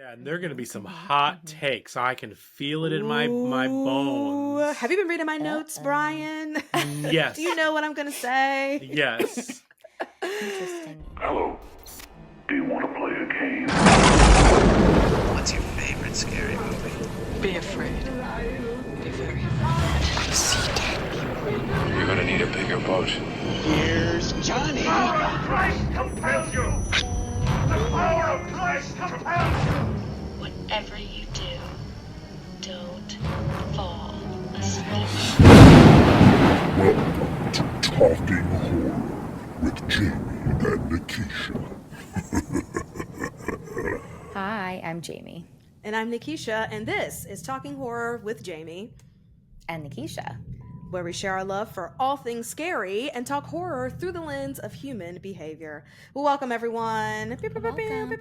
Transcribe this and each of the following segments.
Yeah, and there are going to be some hot takes. I can feel it in my bones. Have you been reading my notes, Brian? Yes. Do you know what I'm going to say? Yes. Interesting. Hello. Do you want to play a game? What's your favorite scary movie? Be afraid. Be very afraid. See dead people. You're gonna need a bigger boat. Here's Johnny. The power of Christ compels you! The power of Christ compels you! Whatever you do, don't fall asleep. Welcome to Talking Horror with Jamie and Nikisha. Hi, I'm Jamie. And I'm Nikisha, and this is Talking Horror with Jamie And Nikisha. where we share our love for all things scary and talk horror through the lens of human behavior. Well, welcome, everyone. Welcome.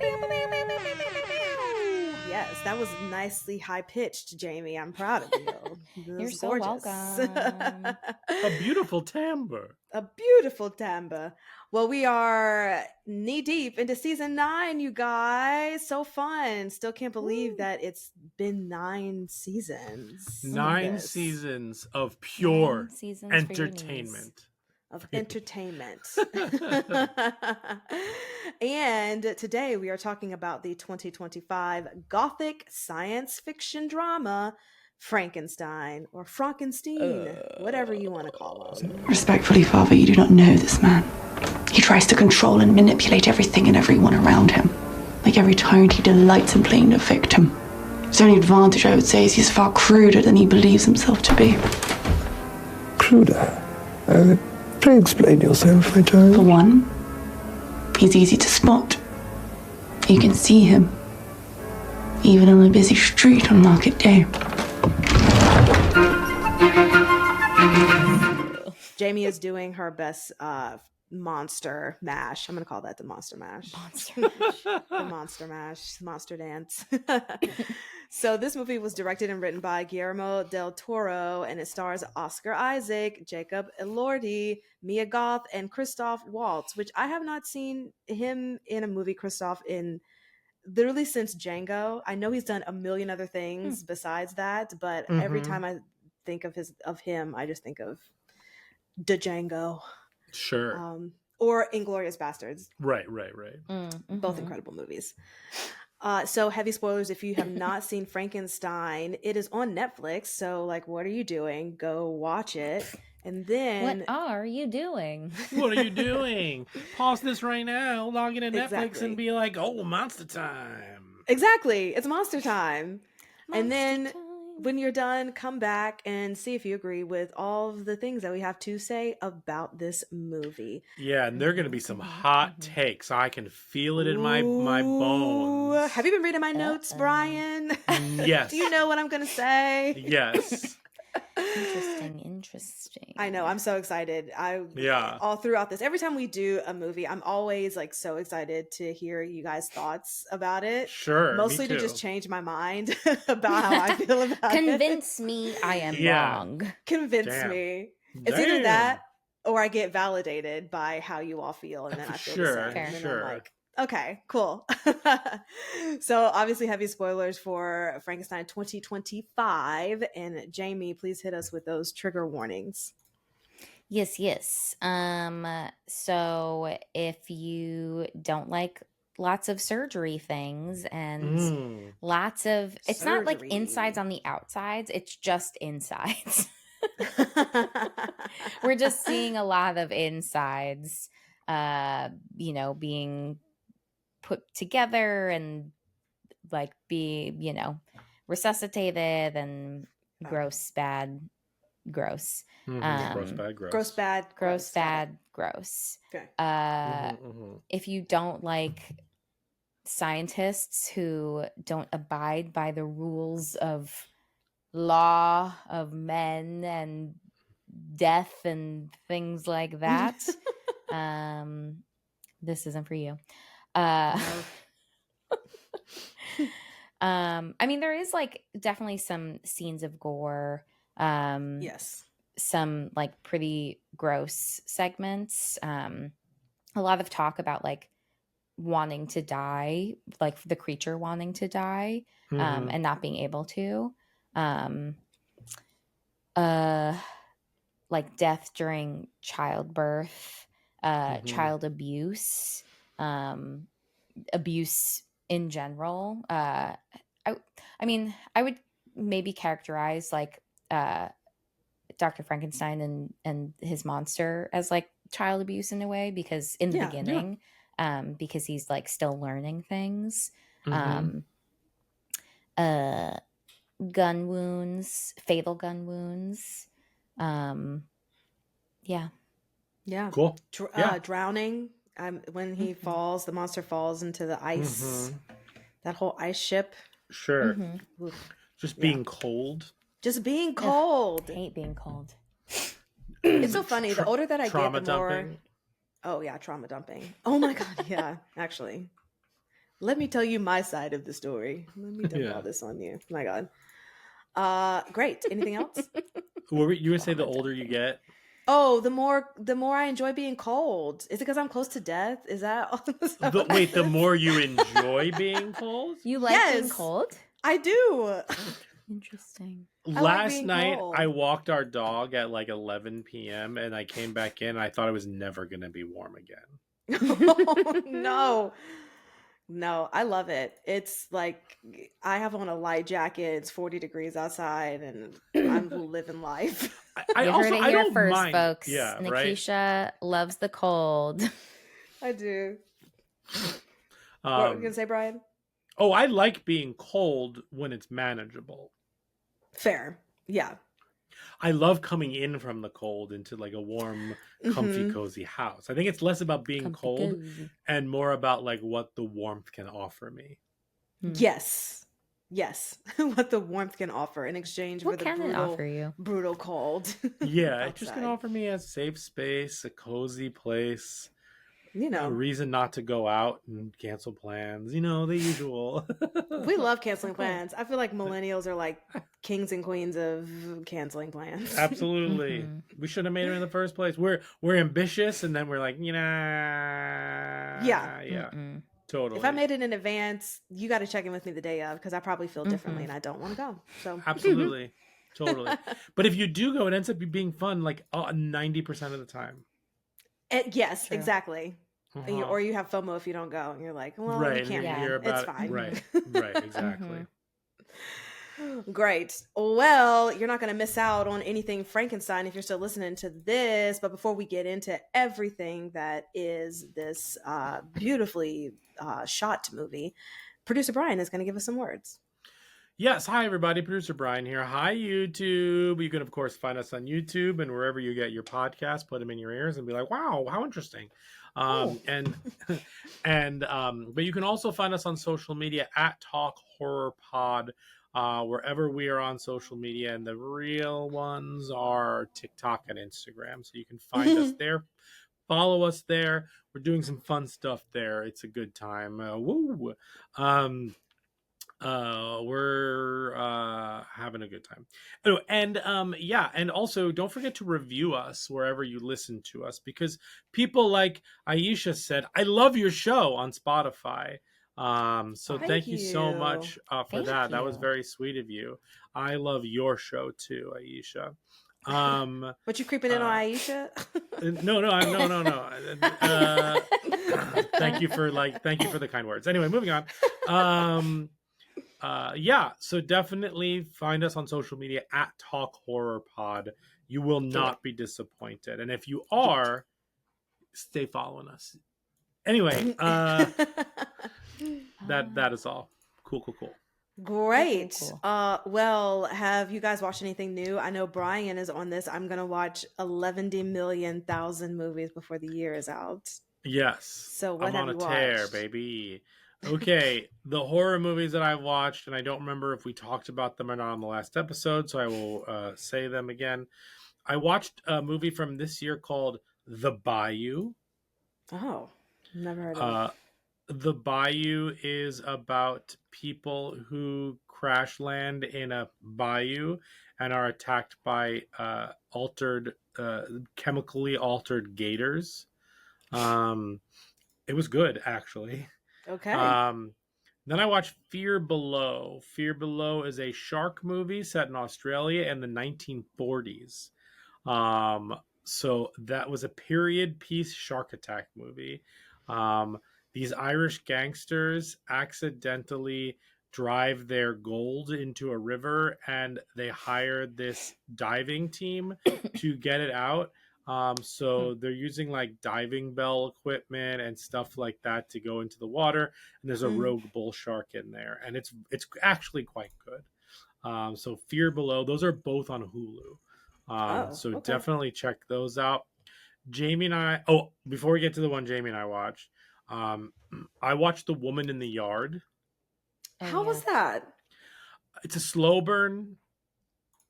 Yes, that was nicely high-pitched, Jamie. I'm proud of you. You're so gorgeous. welcome. A beautiful timbre. A beautiful timbre. Well, we are knee-deep into season 9, you guys. So fun. Still can't believe that it's been 9 seasons. 9 Yes. seasons of pure 9 seasons for your entertainment. Of entertainment. And today we are talking about the 2025 gothic science fiction drama Frankenstein, or Frankenstein, whatever you want to call him. Respectfully, Father, you do not know this man. He tries to control and manipulate everything and everyone around him. Like every tyrant, he delights in playing the victim. His only advantage, I would say, is he's far cruder than he believes himself to be. Cruder? Please explain yourself, my child. For one, he's easy to spot. You can see him, even on a busy street on market day. Jamie is doing her best monster mash. I'm going to call that the monster mash. The monster mash, monster dance. So this movie was directed and written by Guillermo del Toro, and it stars Oscar Isaac, Jacob Elordi, Mia Goth, and Christoph Waltz, which I have not seen him in a movie, Christoph, in literally since Django. I know he's done a million other things besides that, but every time I think of him, I just think of Django. Sure. Or Inglourious Bastards. Right. Both incredible movies. So heavy spoilers if you have not seen Frankenstein. It is on Netflix, so what are you doing? Go watch it. And then What are you doing? What are you doing? Pause this right now, log into Netflix Exactly. and be like, oh, monster time. Exactly. It's monster time. And then Monster time. when you're done, come back and see if you agree with all of the things that we have to say about this movie. Yeah, and there are going to be some hot takes. I can feel it in my bones. Have you been reading my notes, Brian? Yes. Do you know what I'm going to say? Yes. Interesting. I know. I'm so excited. Yeah. All throughout this, every time we do a movie, I'm always so excited to hear you guys' thoughts about it. Sure. Mostly me to too. just change my mind about how I feel about it. Convince me I am wrong. Convince Damn. me. It's either that or I get validated by how you all feel, and then I feel Sure, the same. And then sure. I'm like, okay, cool. So obviously heavy spoilers for Frankenstein 2025. And Jamie, please hit us with those trigger warnings. Yes. So if you don't like lots of surgery things and lots of, it's not like Surgery. insides on the outsides, it's just insides. We're just seeing a lot of insides, being put together and be, resuscitated and gross, bad, gross. Gross, bad, gross. Gross, bad, Gross, bad, gross. Okay. If you don't like scientists who don't abide by the rules of law of men and death and things like that, this isn't for you. I mean, there is definitely some scenes of gore. Yes. Some pretty gross segments. A lot of talk about wanting to die, like the creature wanting to die, and not being able to. Like death during childbirth, child abuse, abuse in general. I mean, I would maybe characterize like Dr. Frankenstein and his monster as like child abuse in a way, because in the beginning, because he's like still learning things. Gun wounds, fatal gun wounds. Yeah. Cool. Drowning. When he falls, the monster falls into the ice. That whole ice ship. Sure. Just being cold. Just being cold. I hate being cold. It's so funny. The older that I get, the more. Dumping. Oh yeah, trauma dumping. Oh my god, yeah. Actually, let me tell you my side of the story. Let me dump all this on you. Oh my god. Great. Anything else? You would say the older you get? Oh, the more I enjoy being cold. Is it because I'm close to death? Is that? Wait, the more you enjoy being cold? You like being cold? I do. Interesting. Last night, I walked our dog at like 11 p.m. and I came back in. I thought it was never going to be warm again. Oh, no, I love it. It's like I have on a light jacket. It's 40 degrees outside, and I'm living life. You heard it here first, mind. folks. Yeah, Nikisha loves the cold. I do. What were you gonna say, Brian? Oh, I like being cold when it's manageable. Fair. Yeah. I love coming in from the cold into like a warm, comfy, cozy house. I think it's less about being cold and more about like what the warmth can offer me. Yes. What the warmth can offer in exchange for the brutal cold. Yeah, it just can offer me a safe space, a cozy place. You know, a reason not to go out and cancel plans. You know, the usual. We love canceling plans. I feel like millennials are like kings and queens of canceling plans. Absolutely. We should have made it in the first place. We're ambitious, and then we're like, yeah. Totally. If I made it in advance, you got to check in with me the day of, because I probably feel differently and I don't want to go. So absolutely. Totally. But if you do go, it ends up being fun like 90% of the time. Yes, true. Exactly. Or you have FOMO if you don't go, and you're like, well, you can't. It's fine. Right, exactly. Great. Well, you're not going to miss out on anything Frankenstein if you're still listening to this. But before we get into everything that is this beautifully shot movie, producer Brian is going to give us some words. Yes. Hi, everybody. Producer Brian here. Hi, YouTube. You can, of course, find us on YouTube and wherever you get your podcast. Put them in your ears and be like, wow, how interesting. But you can also find us on social media at Talk Horror Pod, wherever we are on social media. And the real ones are TikTok and Instagram. So you can find us there. Follow us there. We're doing some fun stuff there. It's a good time. Woo. We're having a good time. Oh, and and also don't forget to review us wherever you listen to us, because people like Aisha said, I love your show on Spotify. So thank you so much for that. That was very sweet of you. I love your show too, Aisha. But you creeping in on Aisha? No. Thank you for the kind words. Anyway, moving on. So definitely find us on social media at Talk Horror Pod. You will not be disappointed. And if you are, stay following us. Anyway, that is all. Cool. Great. Cool. Well, have you guys watched anything new? I know Brian is on this. I'm gonna watch 11,000,000 movies before the year is out. Yes. So what have you watched? I'm on a tear, baby. Okay, the horror movies that I watched, and I don't remember if we talked about them or not on the last episode, so I will say them again. I watched a movie from this year called The Bayou. Oh, never heard of it. The Bayou is about people who crash land in a bayou and are attacked by chemically altered gators. It was good, actually. Okay. Then I watched Fear Below. Fear Below is a shark movie set in Australia in the 1940s. So that was a period piece shark attack movie. Um, these Irish gangsters accidentally drive their gold into a river, and they hired this diving team to get it out. So they're using like diving bell equipment and stuff like that to go into the water. And there's a rogue bull shark in there, and it's actually quite good. So Fear Below, those are both on Hulu. So okay. definitely check those out. Jamie and I. Oh, before we get to the one Jamie and I watched, I watched The Woman in the Yard. How was that? It's a slow burn.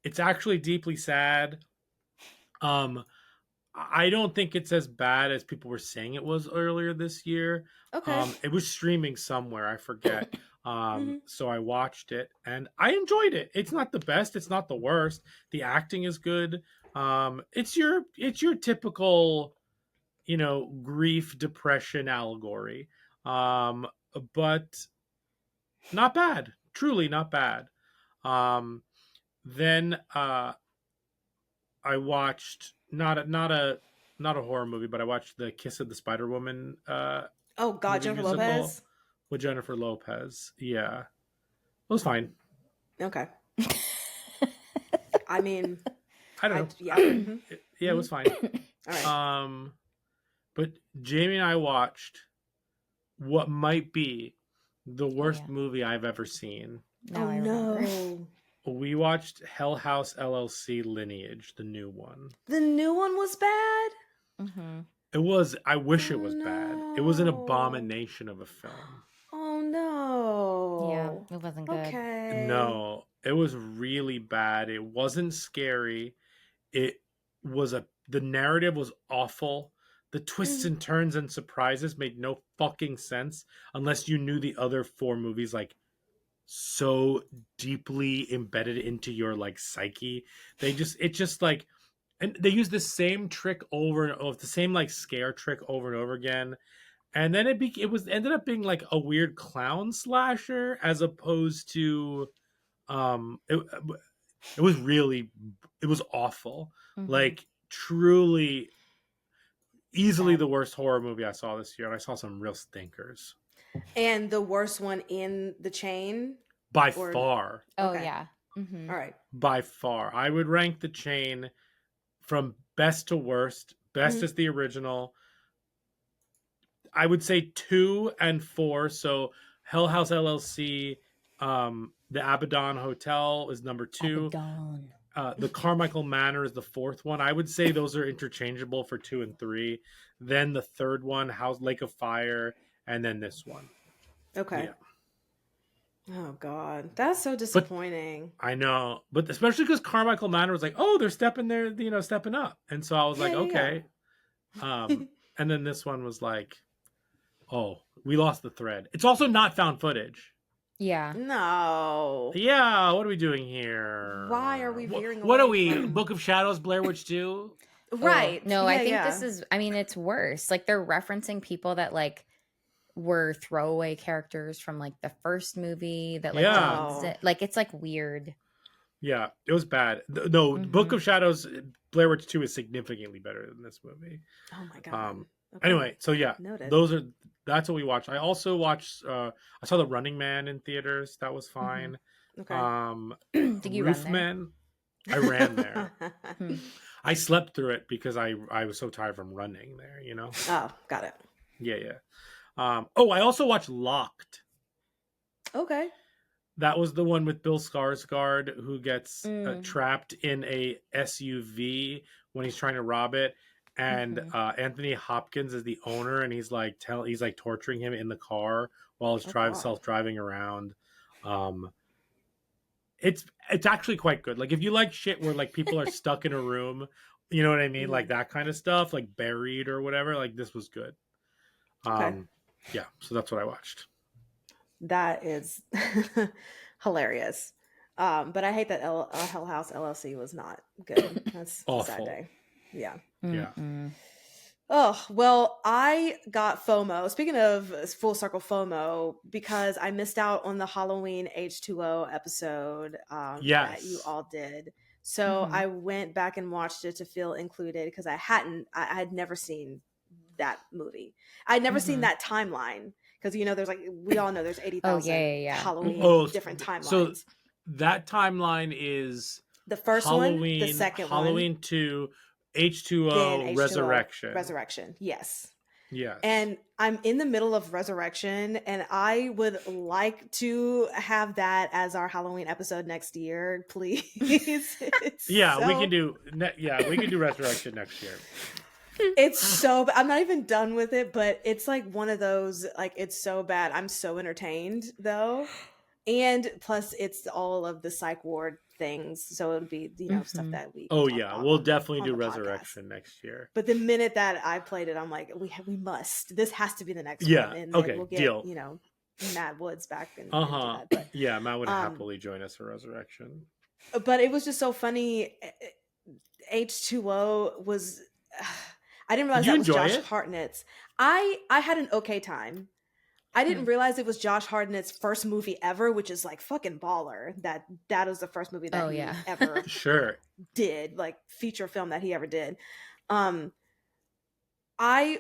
It's actually deeply sad. I don't think it's as bad as people were saying it was earlier this year. Okay. It was streaming somewhere, I forget. So I watched it and I enjoyed it. It's not the best, it's not the worst. The acting is good. It's your typical, grief depression allegory. But not bad. Truly not bad. Then I watched not a horror movie, but I watched The Kiss of the Spider Woman. Oh God, Jennifer Lopez with Jennifer Lopez. Yeah, it was fine. Okay. I mean, I don't know. Yeah. Yeah, it was fine. All right. But Jamie and I watched what might be the worst movie I've ever seen. Oh no. We watched Hell House LLC Lineage, the new one. The new one was bad? Mm-hmm. It was. I wish it was bad. It was an abomination of a film. Oh no. Yeah, it wasn't good. Okay. No, it was really bad. It wasn't scary. It was the narrative was awful. The twists and turns and surprises made no fucking sense unless you knew the other 4 movies like so deeply embedded into your like psyche. It's just like, and they use the same trick over and over, the same like scare trick over and over again, and then it ended up being like a weird clown slasher as opposed to it was awful. Like truly easily the worst horror movie I saw this year, and I saw some real stinkers. And the worst one in the chain? By far. Oh, yeah. Mm-hmm. All right. By far. I would rank The Chain from best to worst. Best is the original. I would say 2 and 4. So Hell House LLC, the Abaddon Hotel is number 2. Abaddon. The Carmichael Manor is the 4th one. I would say those are interchangeable for 2 and 3. Then the 3rd one, Lake of Fire, and then this one. Okay. Yeah. Oh God, that's so disappointing. I know, but especially because Carmichael Manor was like, oh, they're stepping up, and so I was like, okay. And then this one was like, oh, we lost the thread. It's also not found footage. Yeah. No. Yeah. What are we doing here? Why are we veering? What are we? Book of Shadows, Blair Witch 2? Right. No, I think this is. I mean, it's worse. Like they're referencing people that like were throwaway characters from like the first movie that like didn't exist. Like it's like weird. Yeah, it was bad. No, Book of Shadows, Blair Witch 2 is significantly better than this movie. Oh my God. Okay. Anyway, so yeah, Noted. that's what we watched. I also watched I saw The Running Man in theaters. That was fine. Okay. Did you run Man? I ran there. I slept through it because I was so tired from running there, Oh, got it. Yeah. I also watched Locked. Okay. That was the one with Bill Skarsgård who gets trapped in a SUV when he's trying to rob it, and Anthony Hopkins is the owner, and he's like torturing him in the car while he's self-driving around. It's actually quite good. Like if you like shit where like people are stuck in a room, you know what I mean, like that kind of stuff, like Buried or whatever. Like this was good. Yeah, so that's what I watched. That is hilarious. But I hate that Hell House LLC was not good. That's a sad day. Yeah. Yeah. Oh, well, I got FOMO. Speaking of full circle FOMO, because I missed out on the Halloween H2O episode that you Yes. all did. So Mhm. I went back and watched it to feel included because I had never seen that movie. I'd never seen Mhm. that timeline because, there's like, we all know there's Oh, 80,000 yeah. Halloween Oh, different so timelines. that timeline is The first one, the Halloween, second one, Halloween 2, then H2O, H2O, Resurrection. Resurrection. Yes. Yes. And I'm in the middle of Resurrection, and I would like to have that as our Halloween episode next year, please. Yeah, we can do Resurrection next year. It's so I'm not even done with it, but it's like one of those, like, it's so bad. I'm so entertained though. And plus it's all of the psych ward things. So it'll be, stuff Mhm. that we Oh talk yeah, about we'll on definitely do the podcast. Resurrection next year. But the minute that I played it, I'm like, we must. This has to be the next Yeah, one, and then okay, we'll get deal. Matt Woods back and do Uh-huh. that. But Yeah, Matt would happily join us for Resurrection. but it was just so funny. H2O was. I didn't realize Did you that was enjoy Josh it? Hartnett's. I had an okay time. I didn't realize it was Josh Hartnett's first movie ever, which is like fucking baller. That was the first movie that Oh, he yeah. ever Sure. did, like feature film that he ever did. I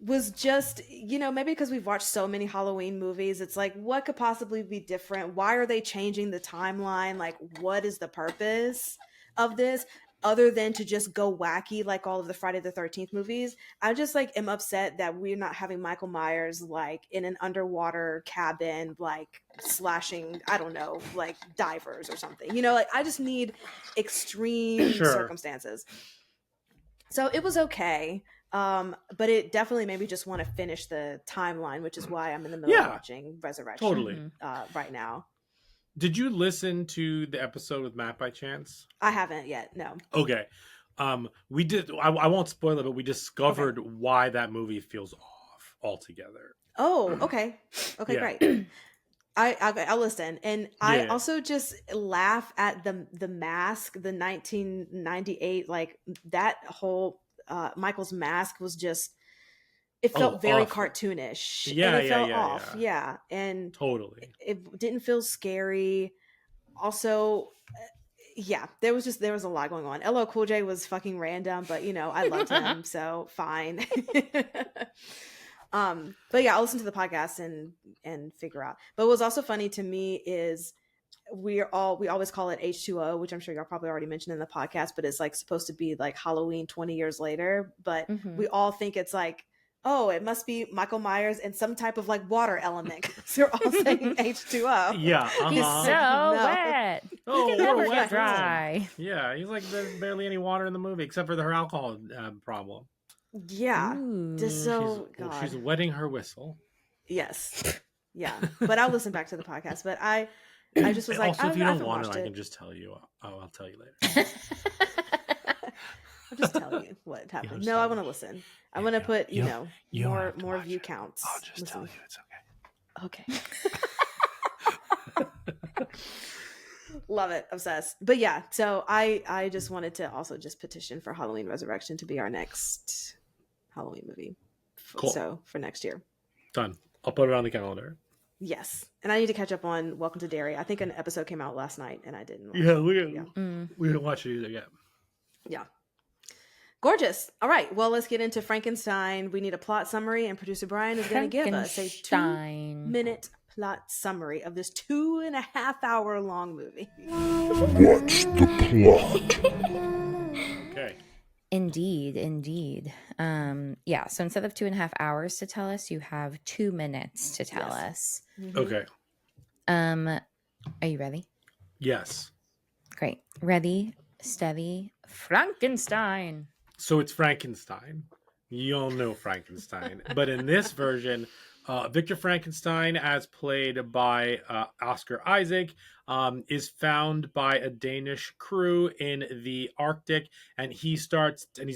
was just, maybe because we've watched so many Halloween movies, it's like, what could possibly be different? Why are they changing the timeline? Like, what is the purpose of this? Other than to just go wacky like all of the Friday the 13th movies. I just like am upset that we're not having Michael Myers like in an underwater cabin, like slashing, I don't know, like divers or something. Like I just need extreme Sure. circumstances. So it was okay. But it definitely made me just want to finish the timeline, which is why I'm in the middle of watching Resurrection Totally. right now. Did you listen to the episode with Matt by chance? I haven't yet, no. Okay. We did. I won't spoil it, but we discovered why that movie feels off altogether. Oh, okay. Okay, Yeah. great. I'll listen. And I also just laugh at the mask, the 1998, like that whole Michael's mask was just, it felt very awful. cartoonish. Yeah, and it felt yeah, off. Yeah. And totally. it didn't feel scary. Also, yeah, there was a lot going on. LL Cool J was fucking random, but I loved him, so fine. But yeah, I'll listen to the podcast and figure out. But what's also funny to me is we always call it H2O, which I'm sure y'all probably already mentioned in the podcast, but it's like supposed to be like Halloween 20 years later. But we all think it's like, oh, it must be Michael Myers and some type of like water element because they're all saying H2O. Yeah, He's so wet. Oh, he can never wet get dry. Yeah, he's like, there's barely any water in the movie except for her alcohol problem. Yeah, just so she's wetting her whistle. Yes, yeah. But I'll listen back to the podcast. But I just was like, also, if you don't want it, I can just tell you. I'll tell you later. I'll just tell you what happened. No, I want to listen. I want to put, more view counts. I'll just tell you it's okay. Love it. Obsessed. But yeah, so I just wanted to also just petition for Halloween Resurrection to be our next Halloween movie. Cool. So for next year. Done. I'll put it on the calendar. Yes. And I need to catch up on Welcome to Derry. I think an episode came out last night and I didn't watch it. We didn't watch it either yet. Yeah. Gorgeous. All right. Well, let's get into Frankenstein. We need a plot summary, and producer Brian is going to give us a 2-minute plot summary of this 2.5-hour long movie. What's the plot? Okay. Indeed. Yeah, so instead of 2.5 hours to tell us, you have 2 minutes to tell us. Mm-hmm. Okay. Are you ready? Yes. Great. Ready, steady, Frankenstein. So it's Frankenstein. You all know Frankenstein. But in this version, Victor Frankenstein, as played by Oscar Isaac, is found by a Danish crew in the Arctic, and he's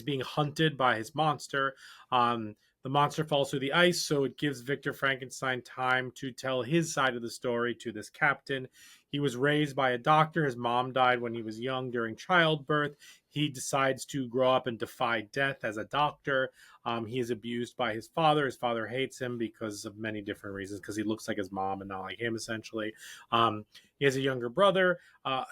being hunted by his monster. The monster falls through the ice, so it gives Victor Frankenstein time to tell his side of the story to this captain. He was raised by a doctor. His mom died when he was young during childbirth. He decides to grow up and defy death as a doctor. He is abused by his father. His father hates him because of many different reasons, because he looks like his mom and not like him, essentially. He has a younger brother.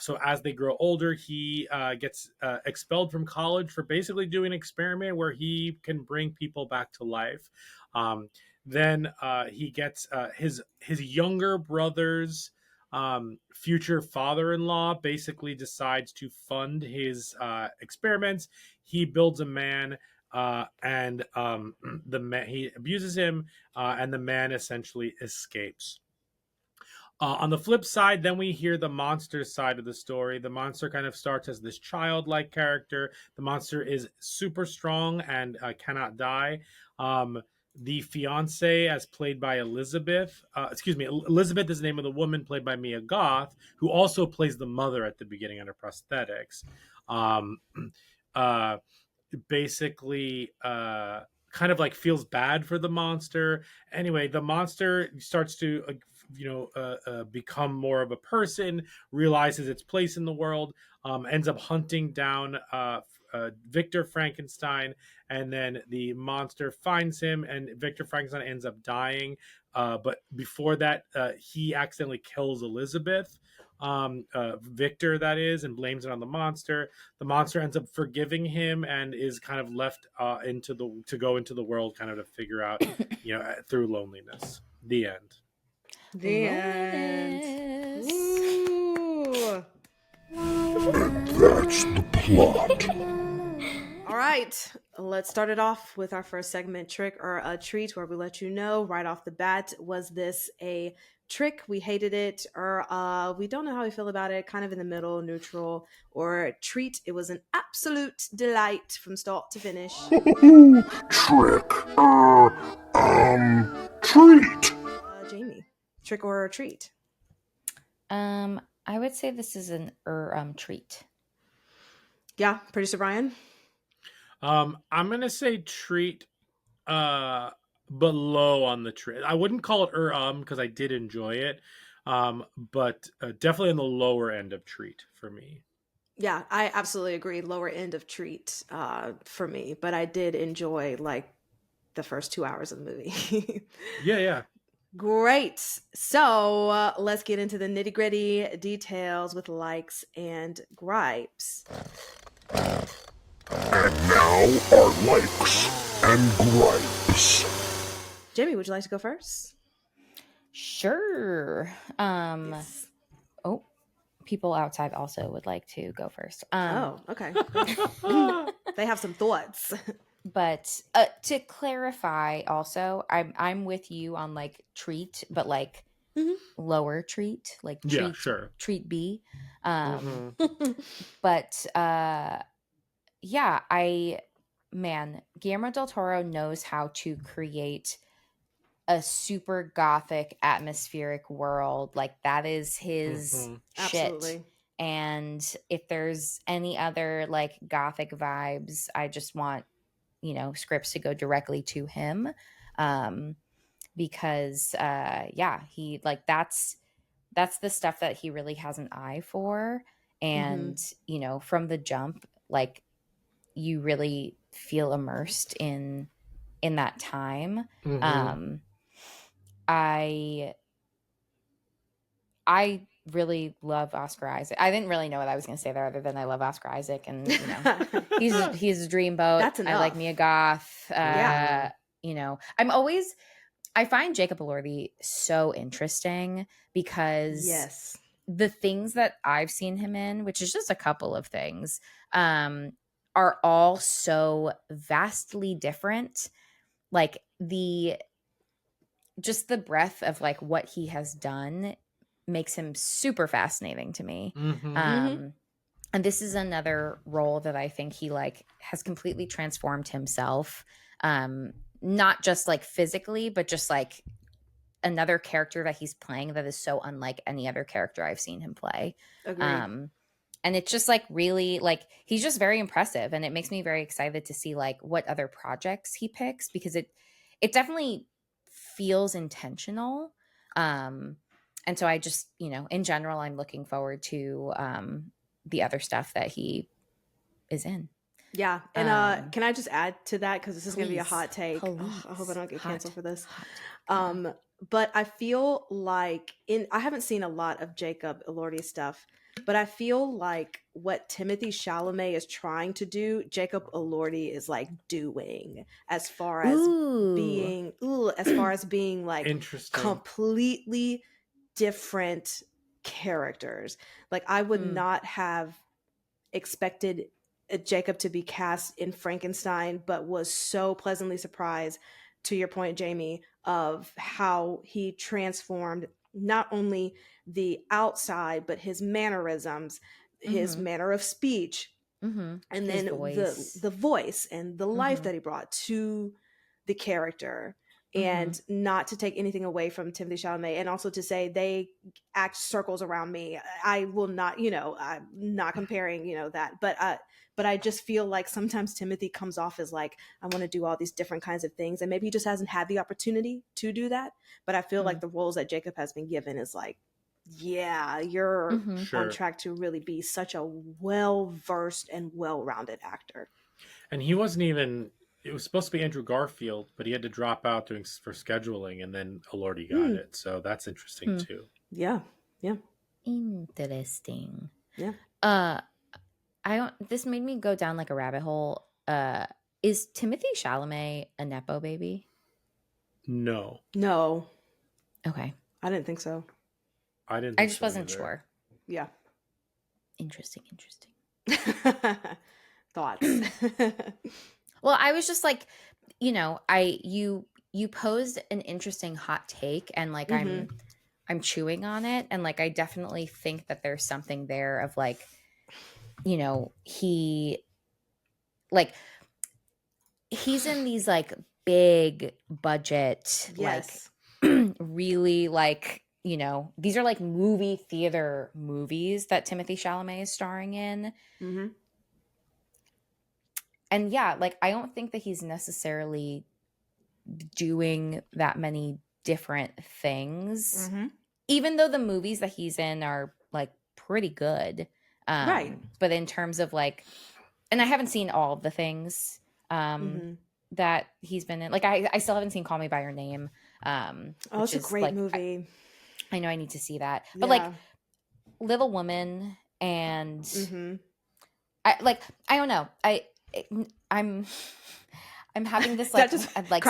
So as they grow older, he gets expelled from college for basically doing an experiment where he can bring people back to life. Then he gets his younger brother's future father-in-law basically decides to fund his experiments. He builds a man, and the man, he abuses him, and the man essentially escapes. On the flip side, then we hear the monster side of the story. The monster kind of starts as this childlike character. The monster is super strong and cannot die. The fiance, as played by Elizabeth, Elizabeth is the name of the woman, played by Mia Goth, who also plays the mother at the beginning under prosthetics. Um, uh, Basically, kind of like feels bad for the monster. Anyway, the monster starts to become more of a person, realizes its place in the world, ends up hunting down Victor Frankenstein, and then the monster finds him, and Victor Frankenstein ends up dying. But before that, he accidentally kills Elizabeth, Victor, that is, and blames it on the monster. The monster ends up forgiving him and is kind of left to go into the world, kind of to figure out, through loneliness. The end. The end. Loneliness. Ooh. And that's the plot. All right, let's start it off with our first segment, Trick or a Treat, where we let you know right off the bat, was this a trick, we hated it, or we don't know how we feel about it, kind of in the middle, neutral, or treat, it was an absolute delight from start to finish. Trick. Treat. Jamie, trick or treat? I would say this is an treat. Yeah, producer Brian? I'm gonna say treat, but low on the treat. I wouldn't call it because I did enjoy it, but definitely on the lower end of treat for me. Yeah, I absolutely agree. Lower end of treat for me, but I did enjoy like the first 2 hours of the movie. Yeah. Great. So let's get into the nitty gritty details with likes and gripes. And now our likes and gripes. Jamie, would you like to go first? Sure. Yes. Oh, people outside also would like to go first. Okay. They have some thoughts. But to clarify, also, I'm with you on like treat, but like lower treat, like treat, yeah, sure. Treat B. But yeah, Guillermo del Toro knows how to create a super gothic atmospheric world. Like that is his shit. Absolutely. And if there's any other like gothic vibes, I just want, scripts to go directly to him. Because he like that's the stuff that he really has an eye for. And, from the jump, like you really feel immersed in that time. I really love Oscar Isaac. I didn't really know what I was going to say there, other than I love Oscar Isaac, and he's a dreamboat. That's enough. I like Mia Goth. Yeah. I find Jacob Elordi so interesting because yes, the things that I've seen him in, which is just a couple of things, are all so vastly different. Like the breadth of like what he has done makes him super fascinating to me. And this is another role that I think he like has completely transformed himself. Not just like physically, but just like another character that he's playing that is so unlike any other character I've seen him play. Agreed. And it's just like really like he's just very impressive, and it makes me very excited to see like what other projects he picks, because it definitely feels intentional. And And so I just, in general, I'm looking forward to the other stuff that he is in. Yeah. And can I just add to that? Because this is going to be a Please. hot take. Ugh, I hope I don't get Hot, canceled for this. hot. But I feel like I haven't seen a lot of Jacob Elordi stuff, but I feel like what Timothy Chalamet is trying to do, Jacob Elordi is like doing as far as being like Interesting. completely different characters. Like I would not have expected Jacob to be cast in Frankenstein, but was so pleasantly surprised, to your point, Jamie, of how he transformed not only the outside, but his mannerisms, his manner of speech, Mm-hmm. and His then voice. the voice and the life that he brought to the character. And not to take anything away from Timothy Chalamet, and also to say they act circles around me. I will not, I'm not comparing, that, but I just feel like sometimes Timothy comes off as like, I want to do all these different kinds of things, and maybe he just hasn't had the opportunity to do that. But I feel like the roles that Jacob has been given is like, yeah, you're on track to really be such a well-versed and well-rounded actor. And he wasn't even. It was supposed to be Andrew Garfield, but he had to drop out for scheduling, and then Elordi got it. So that's interesting too. Yeah. Interesting. Yeah. This made me go down like a rabbit hole. Is Timothy Chalamet a nepo baby? No. Okay. I didn't think so. I didn't. I just wasn't sure. Yeah. Interesting. Thoughts. Well, I was just like, you posed an interesting hot take, and like I'm chewing on it, and like I definitely think that there's something there of like, he's in these like big budget, yes, like really like, these are like movie theater movies that Timothy Chalamet is starring in. And yeah, like I don't think that he's necessarily doing that many different things, even though the movies that he's in are like pretty good. Right. But in terms of like, and I haven't seen all of the things that he's been in. Like I still haven't seen Call Me by Your Name. It's a great movie. I know I need to see that. But like Little Woman and I don't know. I'm having this like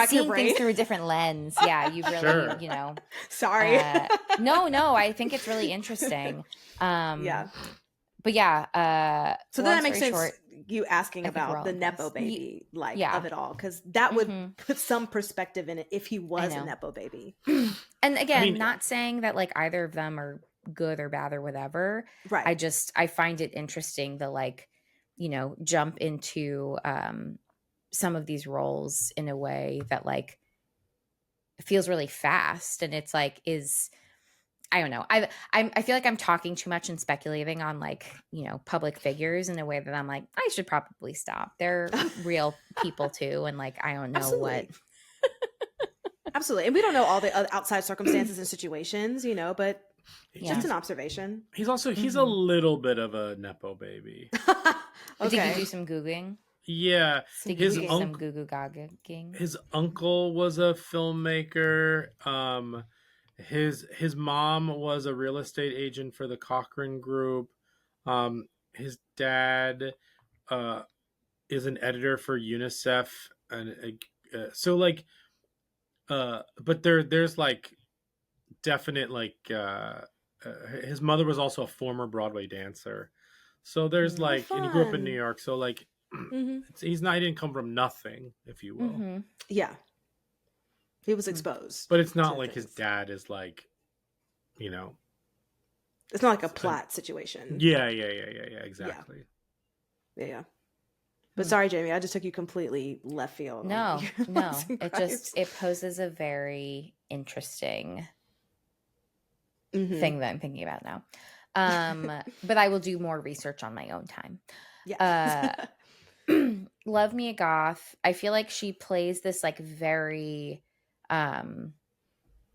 seeing things through a different lens. Yeah, you really, Sorry. No, I think it's really interesting. Yeah. But yeah, so then that makes sense you asking about the nepo baby of it all, because that would put some perspective in it if he was a nepo baby. And again, not saying that like either of them are good or bad or whatever. Right. I find it interesting to like, jump into some of these roles in a way that like feels really fast, and it's like I don't know. I feel like I'm talking too much and speculating on like, public figures in a way that I'm like, I should probably stop. They're real people too, and like I don't know Absolutely. Absolutely. And we don't know all the outside circumstances and situations, but just an observation. He's also he's a little bit of a nepo baby. Okay. Did you do some googling? Yeah. Did you do some goo gagging? His uncle was a filmmaker. His mom was a real estate agent for the Cochrane Group. His dad is an editor for UNICEF, and so like, but there's like definite like his mother was also a former Broadway dancer, so there's like, and he grew up in New York, so like he didn't come from nothing, if you will. Yeah. He was exposed. But it's not like his dad is like, it's not like a plot situation. Yeah, exactly. Yeah. But sorry, Jamie, I just took you completely left field. No. It poses a very interesting thing that I'm thinking about now. But I will do more research on my own time. Yeah. Love Me a Goth. I feel like she plays this like very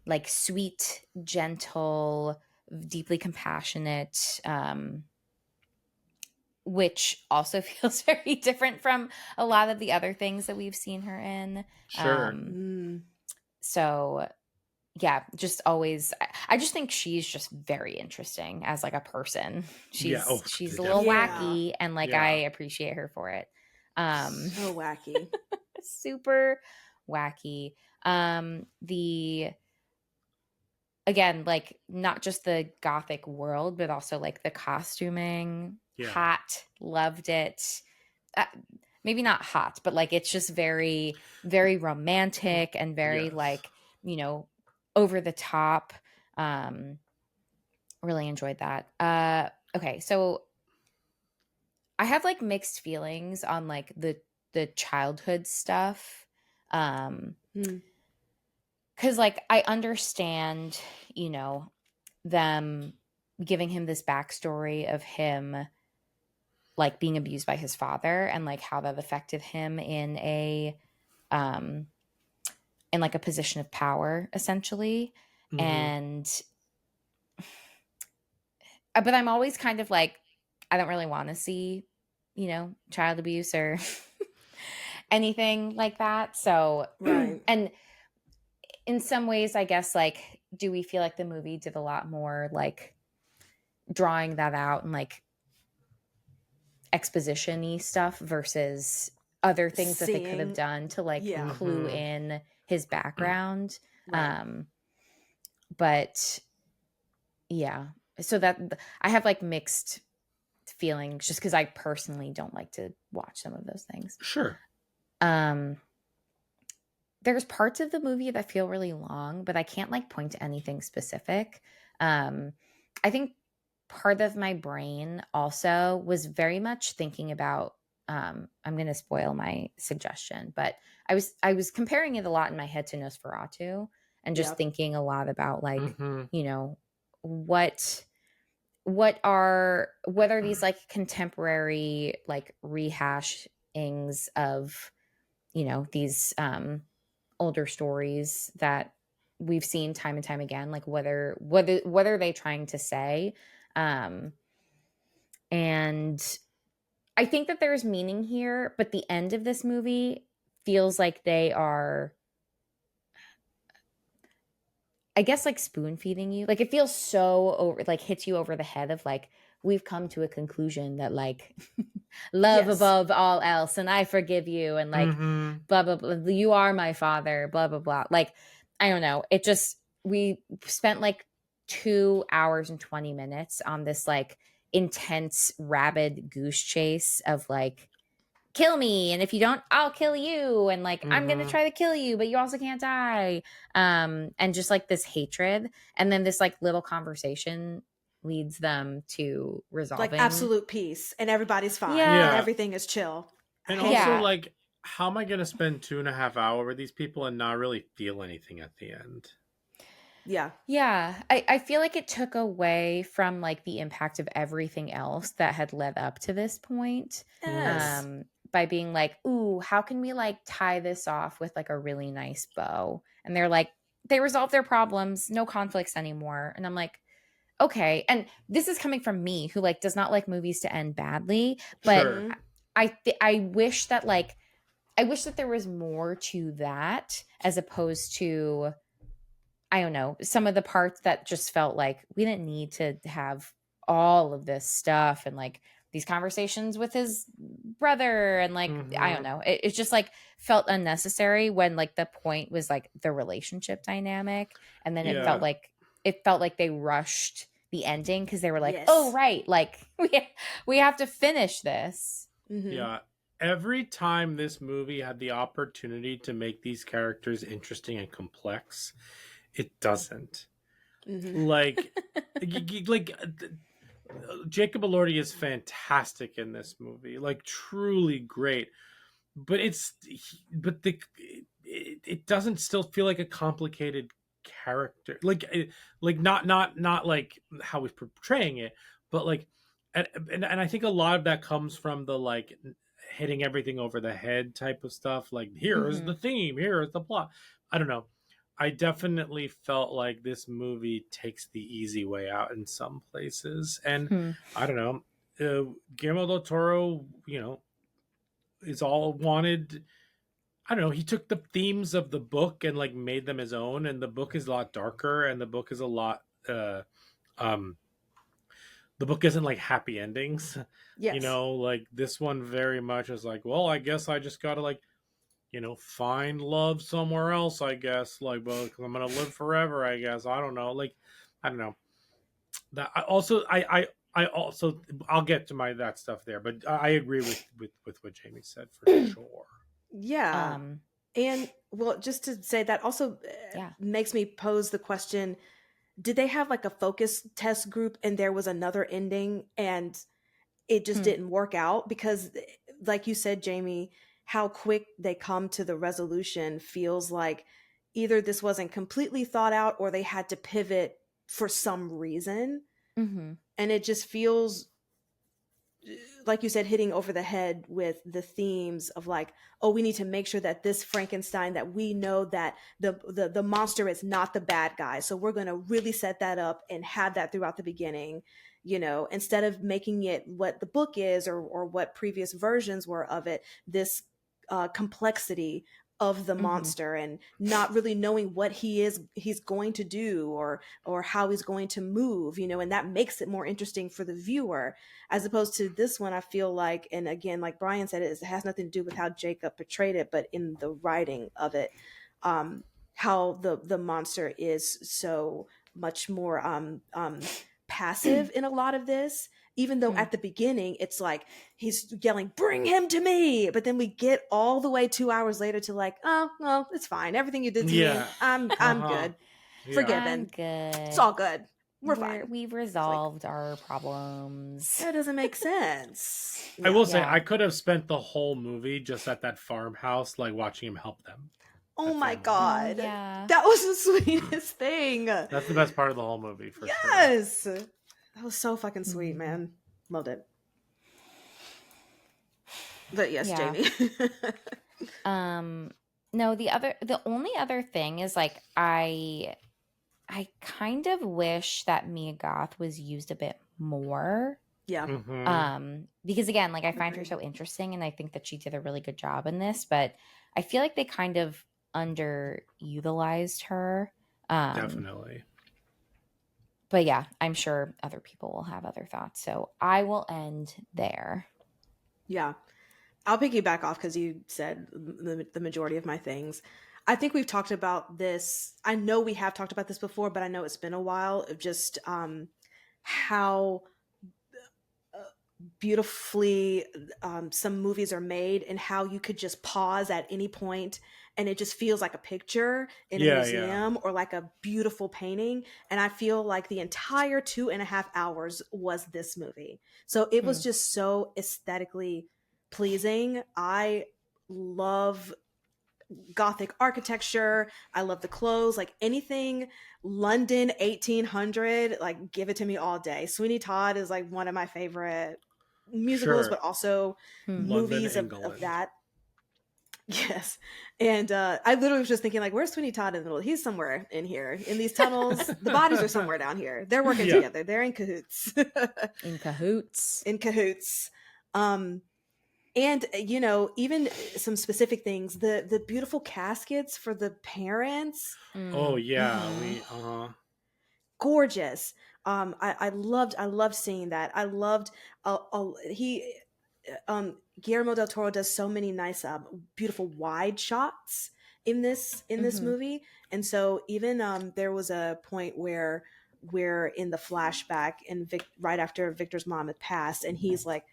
like sweet, gentle, deeply compassionate, which also feels very different from a lot of the other things that we've seen her in. Sure. So yeah, just always, I just think she's just very interesting as like a person. Yeah. Oh, She's a little Yeah. wacky, and like Yeah. I appreciate her for it. So wacky. Super wacky. The again, like not just the gothic world, but also like the costuming. Yeah. Hot, loved it. Maybe not hot, but like it's just very, very romantic and very Yes. like, you know, over the top. Really enjoyed that. Okay, so I have like mixed feelings on like the childhood stuff. Cuz like I understand, you know, them giving him this backstory of him like being abused by his father and like how that affected him in like a position of power essentially. And but I'm always kind of like, I don't really want to see, you know, child abuse or anything like that. So, Right. and in some ways, I guess, like, do we feel like the movie did a lot more like drawing that out and like exposition-y stuff versus other things that they could have done to like clue in his background. Right. But yeah, so that I have like mixed feelings just because I personally don't like to watch some of those things. Sure. There's parts of the movie that feel really long, but I can't like point to anything specific. I think part of my brain also was very much thinking about I'm going to spoil my suggestion, but I was comparing it a lot in my head to Nosferatu and just thinking a lot about like, you know, what are these like contemporary like rehashings of, you know, these older stories that we've seen time and time again, like what are they trying to say? And I think that there's meaning here, but the end of this movie feels like they are, I guess, like spoon feeding you. Like it feels so over, like hits you over the head of like, we've come to a conclusion that like love above all else and I forgive you and like blah, blah, blah. You are my father, blah, blah, blah. Like, I don't know. It just, we spent like 2 hours and 20 minutes on this like intense rabid goose chase of like, kill me, and if you don't, I'll kill you, and like I'm gonna try to kill you, but you also can't die, and just like this hatred, and then this like little conversation leads them to resolving like absolute peace and everybody's fine Yeah. and everything is chill. And also, like, how am I going to spend 2.5 hours with these people and not really feel anything at the end? Yeah. I feel like it took away from like the impact of everything else that had led up to this point. Yes. By being like, ooh, how can we like tie this off with like a really nice bow? And they're like, they resolve their problems, no conflicts anymore. And I'm like, okay. And this is coming from me who like does not like movies to end badly, but Sure. I wish that like, I wish that there was more to that as opposed to, I don't know, some of the parts that just felt like we didn't need to have all of this stuff and like these conversations with his brother and like I don't know, it just like felt unnecessary when like the point was like the relationship dynamic, and then it felt like they rushed the ending because they were like, oh right, like we have to finish this. Yeah, every time this movie had the opportunity to make these characters interesting and complex, it doesn't. Like Jacob Elordi is fantastic in this movie, like truly great. But it doesn't still feel like a complicated character, like not like how he's portraying it, but like, and I think a lot of that comes from the like hitting everything over the head type of stuff. Like, here is the theme, here is the plot. I don't know. I definitely felt like this movie takes the easy way out in some places, and I don't know. Guillermo del Toro, is all wanted. I don't know. He took the themes of the book and like made them his own, and the book is a lot darker, and the book is a lot. Um, the book isn't like happy endings. Yes. Like this one very much is like, well, I guess I just gotta like, find love somewhere else. I guess like, well, 'cause I'm gonna live forever. I guess I don't know. Like, I don't know. That I also I'll get to my that stuff there, but I agree with what Jamie said for sure. Yeah. And well, just to say that also makes me pose the question, did they have like a focus test group and there was another ending and it just didn't work out? Because like you said, Jamie, how quick they come to the resolution feels like either this wasn't completely thought out or they had to pivot for some reason. And it just feels like you said, hitting over the head with the themes of like, oh, we need to make sure that this Frankenstein, that we know that the monster is not the bad guy. So we're going to really set that up and have that throughout the beginning, instead of making it what the book is or what previous versions were of it, this complexity of the monster and not really knowing what he's going to do or how he's going to move, and that makes it more interesting for the viewer, as opposed to this one. I feel like, and again, like Brian said, it has nothing to do with how Jacob portrayed it, but in the writing of it, how the monster is so much more passive in a lot of this. Even though at the beginning it's like he's yelling, "Bring him to me!" But then we get all the way 2 hours later to like, "Oh, well, it's fine. Everything you did to me, I'm good, forgiven. I'm good. It's all good. We're fine. We've resolved our problems." That doesn't make sense. I will say I could have spent the whole movie just at that farmhouse, like watching him help them. Oh my god, yeah, that was the sweetest thing. That's the best part of the whole movie, for sure. Yes. That was so fucking sweet, man. Loved it. But yes, Jamie. No, the only other thing is like I kind of wish that Mia Goth was used a bit more. Yeah. Because again, like I find her so interesting and I think that she did a really good job in this, but I feel like they kind of underutilized her. Definitely. But yeah, I'm sure other people will have other thoughts. So I will end there. Yeah. I'll piggyback off because you said the majority of my things. I think we've talked about this. I know we have talked about this before, but I know it's been a while of just how beautifully some movies are made and how you could just pause at any point and it just feels like a picture in a museum or like a beautiful painting. And I feel like the entire 2.5 hours was this movie. So it was just so aesthetically pleasing. I love Gothic architecture. I love the clothes, like anything London 1800, like give it to me all day. Sweeney Todd is like one of my favorite musicals, but also movies of that. Yes. And I literally was just thinking like, where's Sweeney Todd in the middle? He's somewhere in here in these tunnels. The bodies are somewhere down here. They're working together. They're in cahoots. In cahoots. In cahoots. And even some specific things, the beautiful caskets for the parents. Oh yeah, gorgeous. I loved seeing that. I loved Guillermo del Toro does so many nice beautiful wide shots in this movie. And so even there was a point where in the flashback and right after Victor's mom had passed and he's like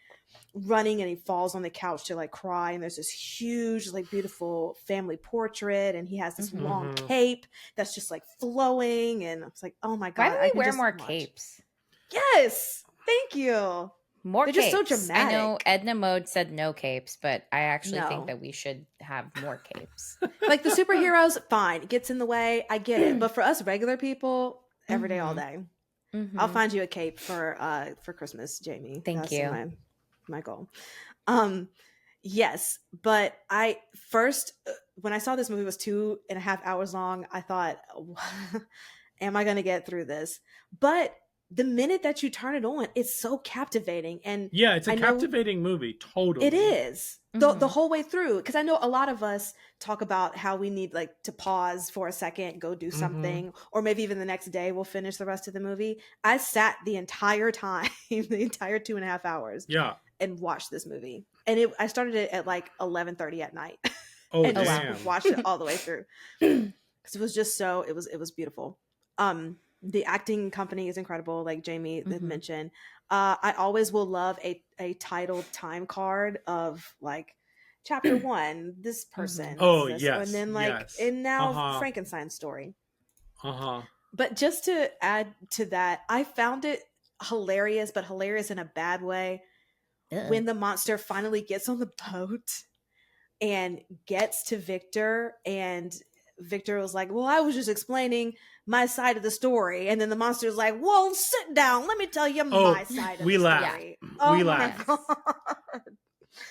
running and he falls on the couch to like cry and there's this huge like beautiful family portrait and he has this long cape that's just like flowing and I was like, oh my god, why do we wear more capes? Yes, thank you. More They're capes. Just so dramatic. I know Edna Mode said no capes, but I actually think that we should have more capes. Like the superheroes, fine, it gets in the way, I get it, but for us regular people, every day all day. I'll find you a cape for Christmas, Jamie. Thank you. My goal. Yes, but I first when I saw this movie was 2.5 hours long, I thought, am I going to get through this? But the minute that you turn it on, it's so captivating. And Yeah, it's a I know captivating movie. Totally. it is the whole way through. Because I know a lot of us talk about how we need like to pause for a second, go do something, or maybe even the next day we'll finish the rest of the movie. I sat the entire time, the entire 2.5 hours, Yeah. and watched this movie. And I started it at like 11:30 at night. Oh, and damn. just watched it all the way through. Because it was just so it was beautiful. The acting company is incredible, like Jamie had mentioned. I always will love a titled time card of like chapter 1, this person. Oh, this, yes. and then like yes. and now Frankenstein's story. Uh-huh. But just to add to that, I found it hilarious, but hilarious in a bad way, when the monster finally gets on the boat and gets to Victor, and Victor was like, well, I was just explaining my side of the story. And then the monster's like, well, sit down. Let me tell you my side of the story. Oh, we my laughed. God.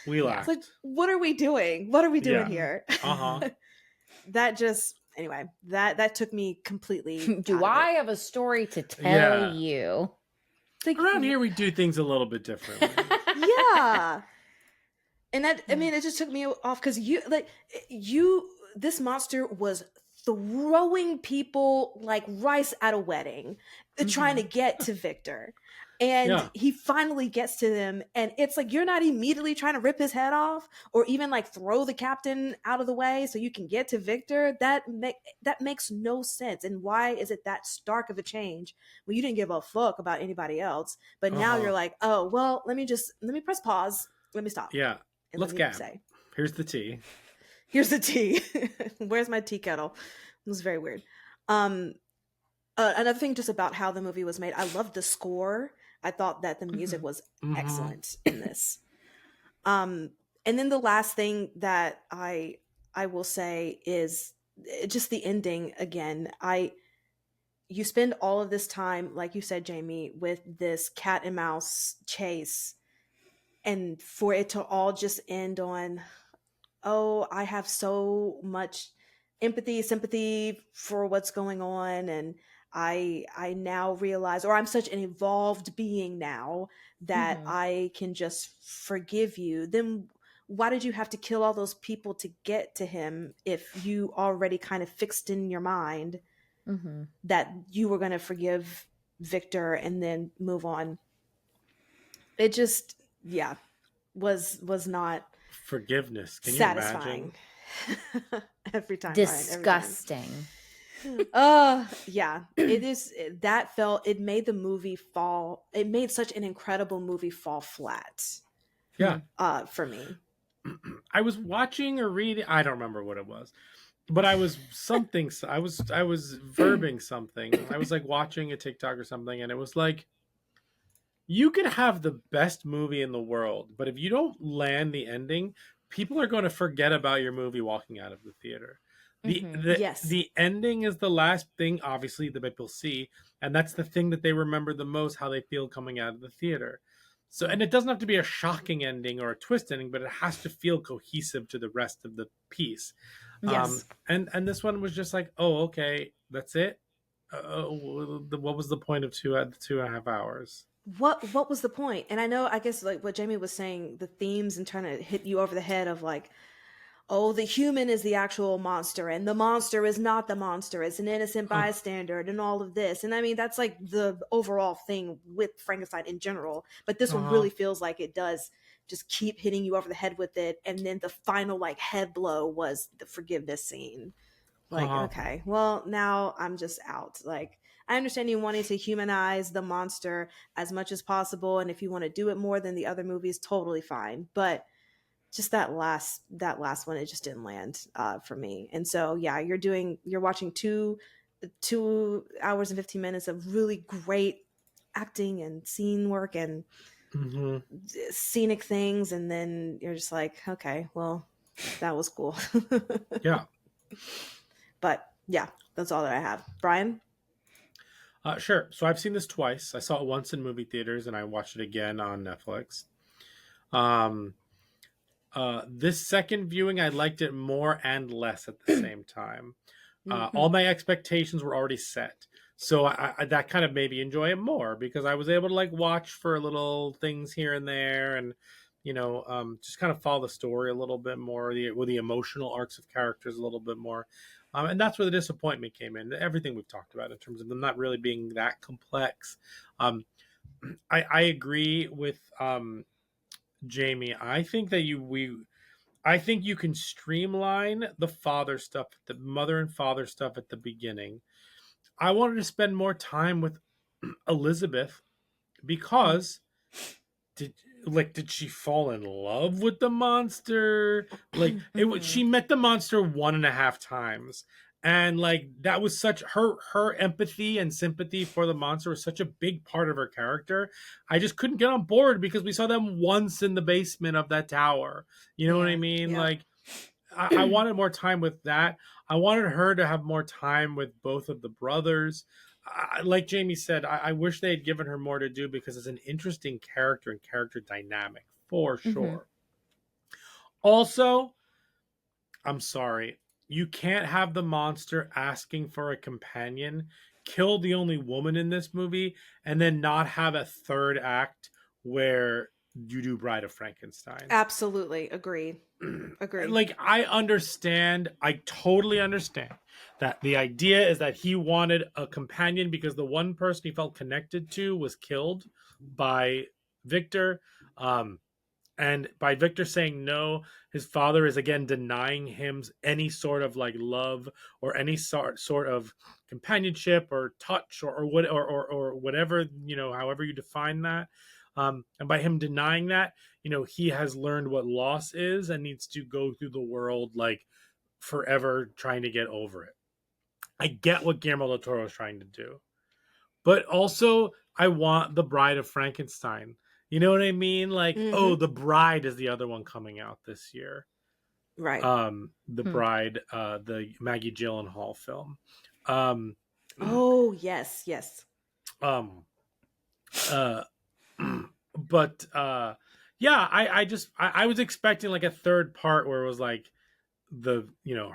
We laughed. It's like, what are we doing? What are we doing here? That just, anyway, that took me completely. Do I have a story to tell you? Like, around here, we do things a little bit differently. Yeah. And that, I mean, it just took me off because this monster was throwing people like rice at a wedding, trying to get to Victor. And he finally gets to them, and it's like, you're not immediately trying to rip his head off or even like throw the captain out of the way so you can get to Victor. That makes no sense. And why is it that stark of a change when you didn't give a fuck about anybody else? But now you're like, oh, well, let me press pause. Let me stop. Yeah. And let's get. Here's the tea. Here's the tea. Where's my tea kettle? It was very weird. Another thing just about how the movie was made, I loved the score. I thought that the music was excellent in this. And then the last thing that I will say is just the ending again. You spend all of this time, like you said, Jamie, with this cat and mouse chase, and for it to all just end on, oh, I have so much empathy, sympathy for what's going on, and I now realize, or I'm such an evolved being now that I can just forgive you. Then why did you have to kill all those people to get to him if you already kind of fixed in your mind that you were going to forgive Victor and then move on? It just, was not forgiveness. Can satisfying. You imagine? Every time. Disgusting. Yeah, it is. It made the movie fall. It made such an incredible movie fall flat. Yeah. For me. I was watching or reading, I don't remember what it was, but I was something. I was verbing something. I was like watching a TikTok or something, and it was like, you could have the best movie in the world, but if you don't land the ending, people are going to forget about your movie walking out of the theater. The ending is the last thing, obviously, that people see, and that's the thing that they remember the most, how they feel coming out of the theater. So, and it doesn't have to be a shocking ending or a twist ending, but it has to feel cohesive to the rest of the piece. Yes. And this one was just like, oh, okay, that's it. What was the point of 2.5 hours? What was the point? And I know, I guess, like what Jamie was saying, the themes and trying to hit you over the head of like, oh, the human is the actual monster, and the monster is not the monster. It's an innocent bystander, and all of this. And I mean, that's like the overall thing with Frankenstein in general. But this one really feels like it does just keep hitting you over the head with it. And then the final like head blow was the forgiveness scene. Like, okay, well, now I'm just out. Like, I understand you wanting to humanize the monster as much as possible, and if you want to do it more than the other movies, totally fine. But just that last one, it just didn't land for me. And so you're watching 2 hours and 15 minutes of really great acting and scene work and scenic things, and then you're just like, okay, well, that was cool. Yeah. But yeah, that's all that I have. Brian? Sure. So I've seen this twice. I saw it once in movie theaters, and I watched it again on Netflix. This second viewing, I liked it more and less at the same time. Mm-hmm. All my expectations were already set, so that kind of made me enjoy it more because I was able to like watch for little things here and there, and just kind of follow the story a little bit more, with the emotional arcs of characters a little bit more. And that's where the disappointment came in. Everything we've talked about in terms of them not really being that complex. I agree with Jamie. I think you can streamline the father stuff, the mother and father stuff at the beginning. I wanted to spend more time with Elizabeth because did did she fall in love with the monster? Like she met the monster 1.5 times, and like that was such her empathy and sympathy for the monster was such a big part of her character. I just couldn't get on board because we saw them once in the basement of that tower. You know what I mean? Yeah. Like I wanted more time with that. I wanted her to have more time with both of the brothers. Like Jamie said, I wish they had given her more to do because it's an interesting character and character dynamic for sure. Also, I'm sorry, you can't have the monster asking for a companion, kill the only woman in this movie, and then not have a third act where you do Bride of Frankenstein. Absolutely. Agree. Like I totally understand that the idea is that he wanted a companion because the one person he felt connected to was killed by Victor. And by Victor saying no, his father is again denying him any sort of like love or any sort of companionship or touch or whatever, however you define that. And by him denying that, he has learned what loss is and needs to go through the world like forever trying to get over it. I get what Guillermo del Toro is trying to do, but also I want the Bride of Frankenstein. You know what I mean? Like, oh, The Bride is the other one coming out this year. Right. The Bride, the Maggie Gyllenhaal film. Oh, yes. But yeah, I was expecting like a third part where it was like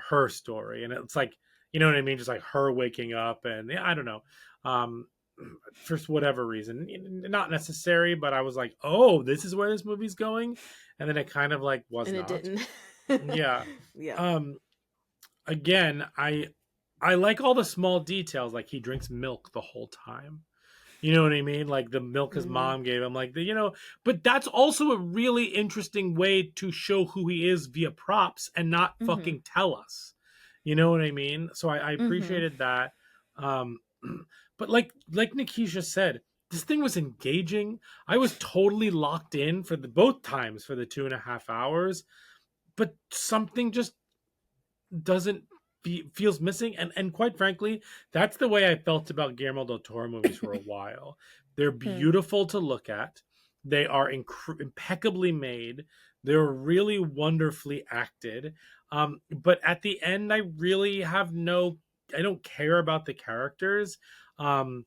her story, and it's like, you know what I mean, just like her waking up, and yeah, I don't know, for whatever reason, not necessary, but I was like, oh, this is where this movie's going, and then it kind of like was and not. It didn't. Yeah. Yeah. Again, I like all the small details, like he drinks milk the whole time. You know what I mean? Like the milk his mom gave him, like but that's also a really interesting way to show who he is via props and not fucking tell us. You know what I mean? So I appreciated that. But like Nikisha said, this thing was engaging. I was totally locked in for both times for the 2.5 hours, but something just doesn't feels missing, and quite frankly, that's the way I felt about Guillermo del Toro movies for a while. They're beautiful to look at, they are impeccably made, they're really wonderfully acted, but at the end I really I don't care about the characters, and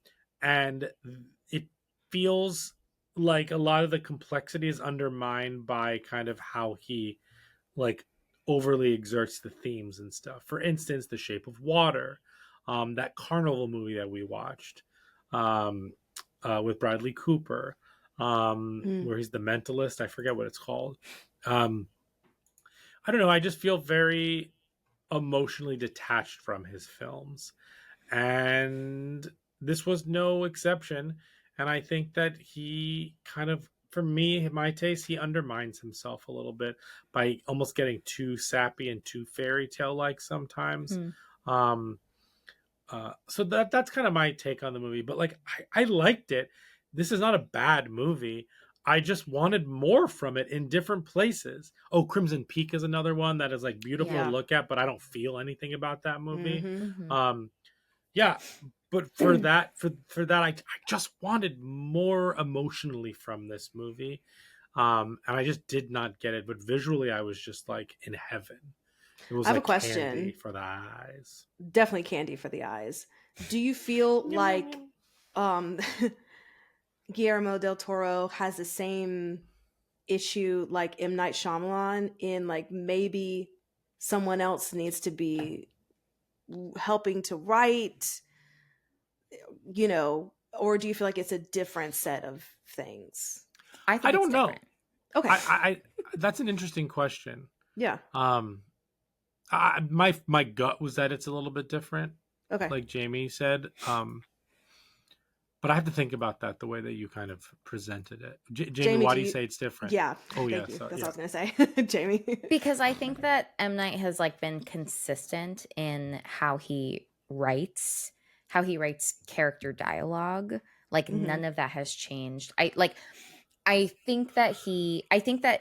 it feels like a lot of the complexity is undermined by kind of how he like overly exerts the themes and stuff. For instance, The Shape of Water, that carnival movie that we watched, with Bradley Cooper, where he's the mentalist. I forget what it's called. I don't know. I just feel very emotionally detached from his films, and this was no exception. And I think that he kind of, for me, my taste, he undermines himself a little bit by almost getting too sappy and too fairy tale like sometimes. So that's kind of my take on the movie. But like, I liked it. This is not a bad movie. I just wanted more from it in different places. Oh, Crimson Peak is another one that is like beautiful to look at, but I don't feel anything about that movie. Yeah, but for that, I just wanted more emotionally from this movie, and I just did not get it. But visually, I was just like in heaven. It was I have like a question. candy for the eyes. Definitely candy for the eyes. Do you feel like Guillermo del Toro has the same issue like M. Night Shyamalan in like maybe someone else needs to be helping to write, you know, or do you feel like it's a different set of things? I I think it's don't know. different. Okay. I that's an interesting question. Yeah. My gut was that it's a little bit different, Okay. like Jamie said. But I have to think about that the way that you kind of presented it. Jamie, why do you say it's different? Yeah. Oh, Thank yeah. you. So, That's yeah. what I was gonna say, Jamie. Because I think that M. Night has like been consistent in how he writes character dialogue. Like none of that has changed. I think that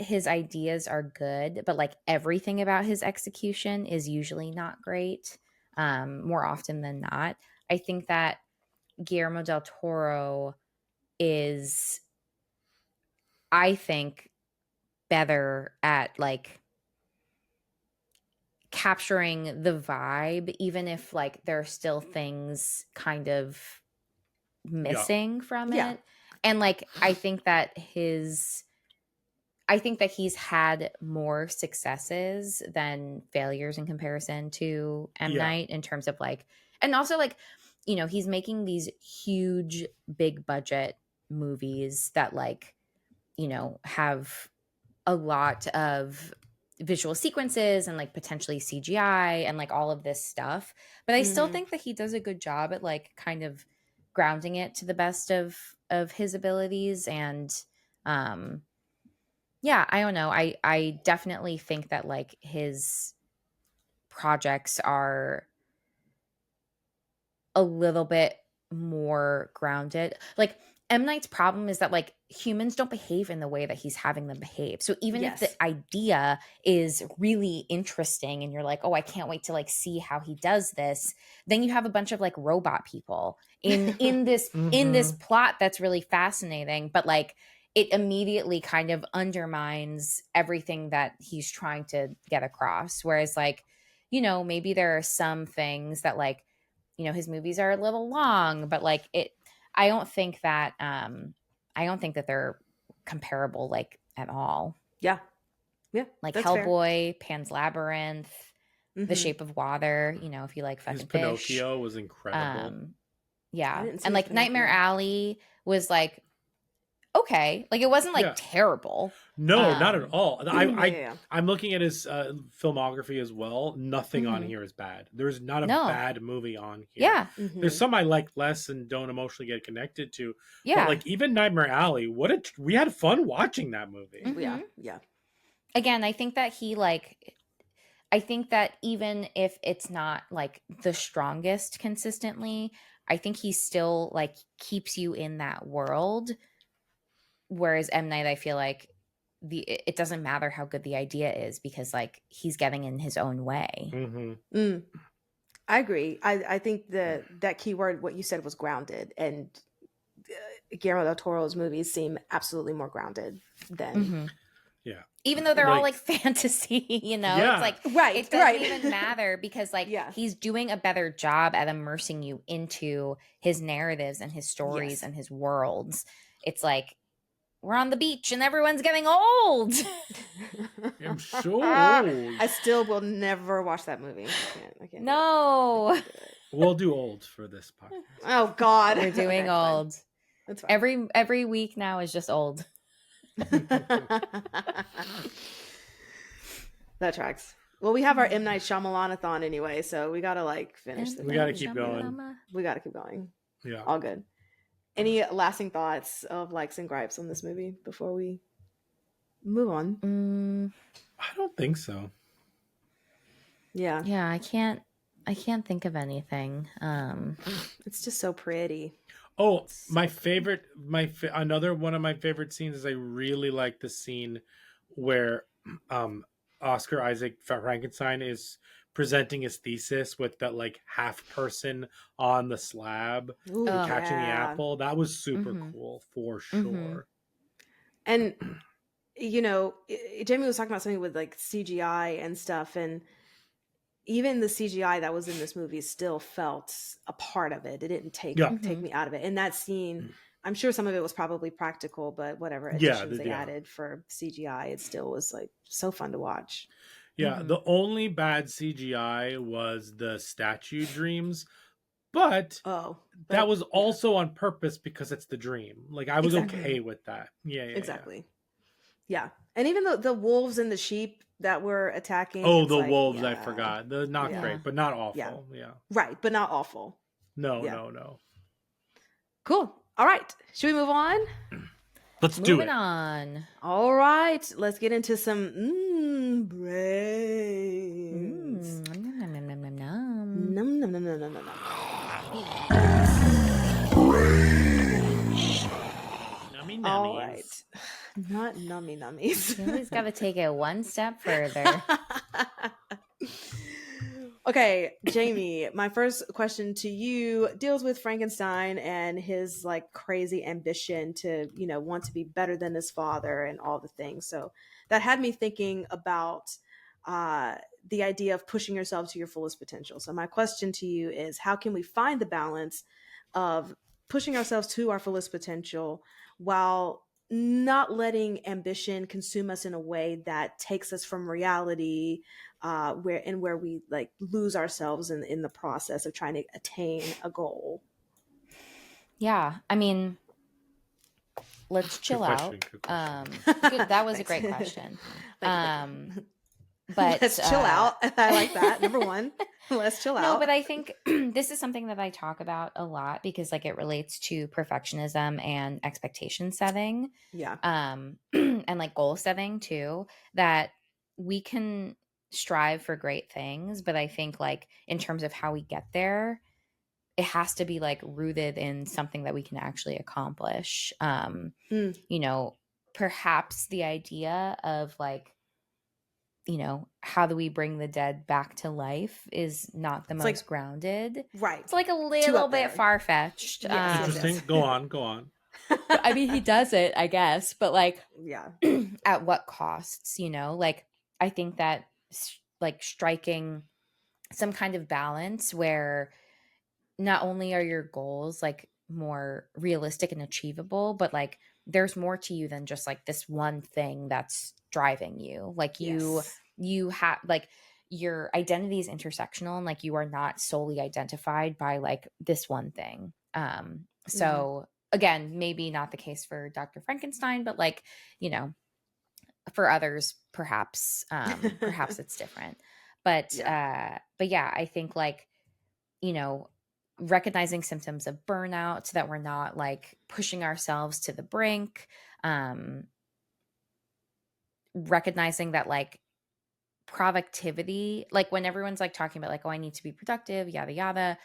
his ideas are good, but like everything about his execution is usually not great. More often than not. I think that Guillermo del Toro is, I think, better at like capturing the vibe, even if like there are still things kind of missing from it. And like I think that he's had more successes than failures in comparison to M. Night in terms of like, and also like, you know, he's making these huge big budget movies that like, you know, have a lot of visual sequences and like potentially CGI and like all of this stuff. But I still think that he does a good job at like kind of grounding it to the best of his abilities. And yeah, I don't know. I definitely think that like his projects are a little bit more grounded. Like M. Night's problem is that like humans don't behave in the way that he's having them behave. So even if the idea is really interesting and you're like, oh, I can't wait to like see how he does this, then you have a bunch of like robot people in this in this plot that's really fascinating, but like it immediately kind of undermines everything that he's trying to get across. Whereas like, you know, maybe there are some things that like, you know, his movies are a little long, but like I don't think that they're comparable like at all. Yeah. Like that's Hellboy, fair. Pan's Labyrinth, The Shape of Water, you know, if you like fucking His fish. Pinocchio was incredible. Yeah. And like Nightmare Alley was like okay. Like it wasn't like terrible. No, not at all. Yeah. I'm looking at his filmography as well. Nothing on here is bad. There's not a bad movie on here. Yeah. There's some I like less and don't emotionally get connected to. Yeah. But like even Nightmare Alley, we had fun watching that movie. Yeah. Again, I think that even if it's not like the strongest consistently, I think he still like keeps you in that world. Whereas M. Night, I feel like it doesn't matter how good the idea is because like he's getting in his own way. I agree. I think that keyword, what you said, was grounded, and Guillermo del Toro's movies seem absolutely more grounded than. Yeah. Even though they're all like fantasy, you know, it's like it doesn't even matter because like he's doing a better job at immersing you into his narratives and his stories and his worlds. It's like we're on the beach and everyone's getting old. I'm so old. I still will never watch that movie. I can't no. We'll do old for this podcast. Oh God. We're doing old. That's fine. Every week now is just old. That tracks. Well, we have our M. Night Shyamalan-a-thon anyway, so we gotta like finish the We gotta keep going. We gotta keep going. Yeah. All good. Any lasting thoughts of likes and gripes on this movie before we move on? I don't think so. Yeah. Yeah, I can't think of anything. It's just so pretty. Oh, my favorite, another one of my favorite scenes is I really like the scene where Oscar Isaac Frankenstein is presenting his thesis with that like half person on the slab catching the apple. That was super cool for sure. And you know, Jamie was talking about something with like CGI and stuff, and even the CGI that was in this movie still felt a part of it. It didn't take me out of it. In that scene, I'm sure some of it was probably practical, but whatever Yeah, additions they yeah. added for CGI, it still was like so fun to watch. Yeah, the only bad CGI was the statue dreams, but that was also on purpose because it's the dream. Like I was okay with that. Yeah, exactly. Yeah, and even the wolves and the sheep that were attacking. Oh, it's the like, wolves! I forgot. They're not Yeah. great, but not awful. Yeah. Right, but not awful. No, Yeah. no. Cool. All right, should we move on? Let's do Moving it. on. All right, let's get into some brains. Nom, nom, nom, nom, nom, nom. Num, num, num, num, num, num, num. Nummy nummies. All right. Not nummy nummies. You always got to take it one step further. Okay, Jamie, my first question to you deals with Frankenstein and his like crazy ambition to, want to be better than his father and all the things. So that had me thinking about the idea of pushing yourself to your fullest potential. So my question to you is, how can we find the balance of pushing ourselves to our fullest potential while not letting ambition consume us in a way that takes us from reality, where we like lose ourselves in the process of trying to attain a goal? Yeah, I mean, let's chill out. Good, that was a great question. But let's chill out. I like that. Number one, let's chill out. No, but I think this is something that I talk about a lot because like it relates to perfectionism and expectation setting. Yeah. And like goal setting too, that we can strive for great things, but I think like in terms of how we get there, it has to be like rooted in something that we can actually accomplish. Perhaps the idea of like, how do we bring the dead back to life is not the most grounded. Right. It's like a little bit far-fetched. Interesting. Go on. I mean, he does it, I guess, but like, yeah, at what costs, like, I think that like striking some kind of balance where not only are your goals like more realistic and achievable, but like there's more to you than just like this one thing that's driving you. Like you have like your identity is intersectional and like you are not solely identified by like this one thing. So again, maybe not the case for Dr. Frankenstein, but like, for others, perhaps it's different. But yeah, I think like, recognizing symptoms of burnout so that we're not like pushing ourselves to the brink, recognizing that like productivity, like when everyone's like talking about like, oh, I need to be productive, yada yada,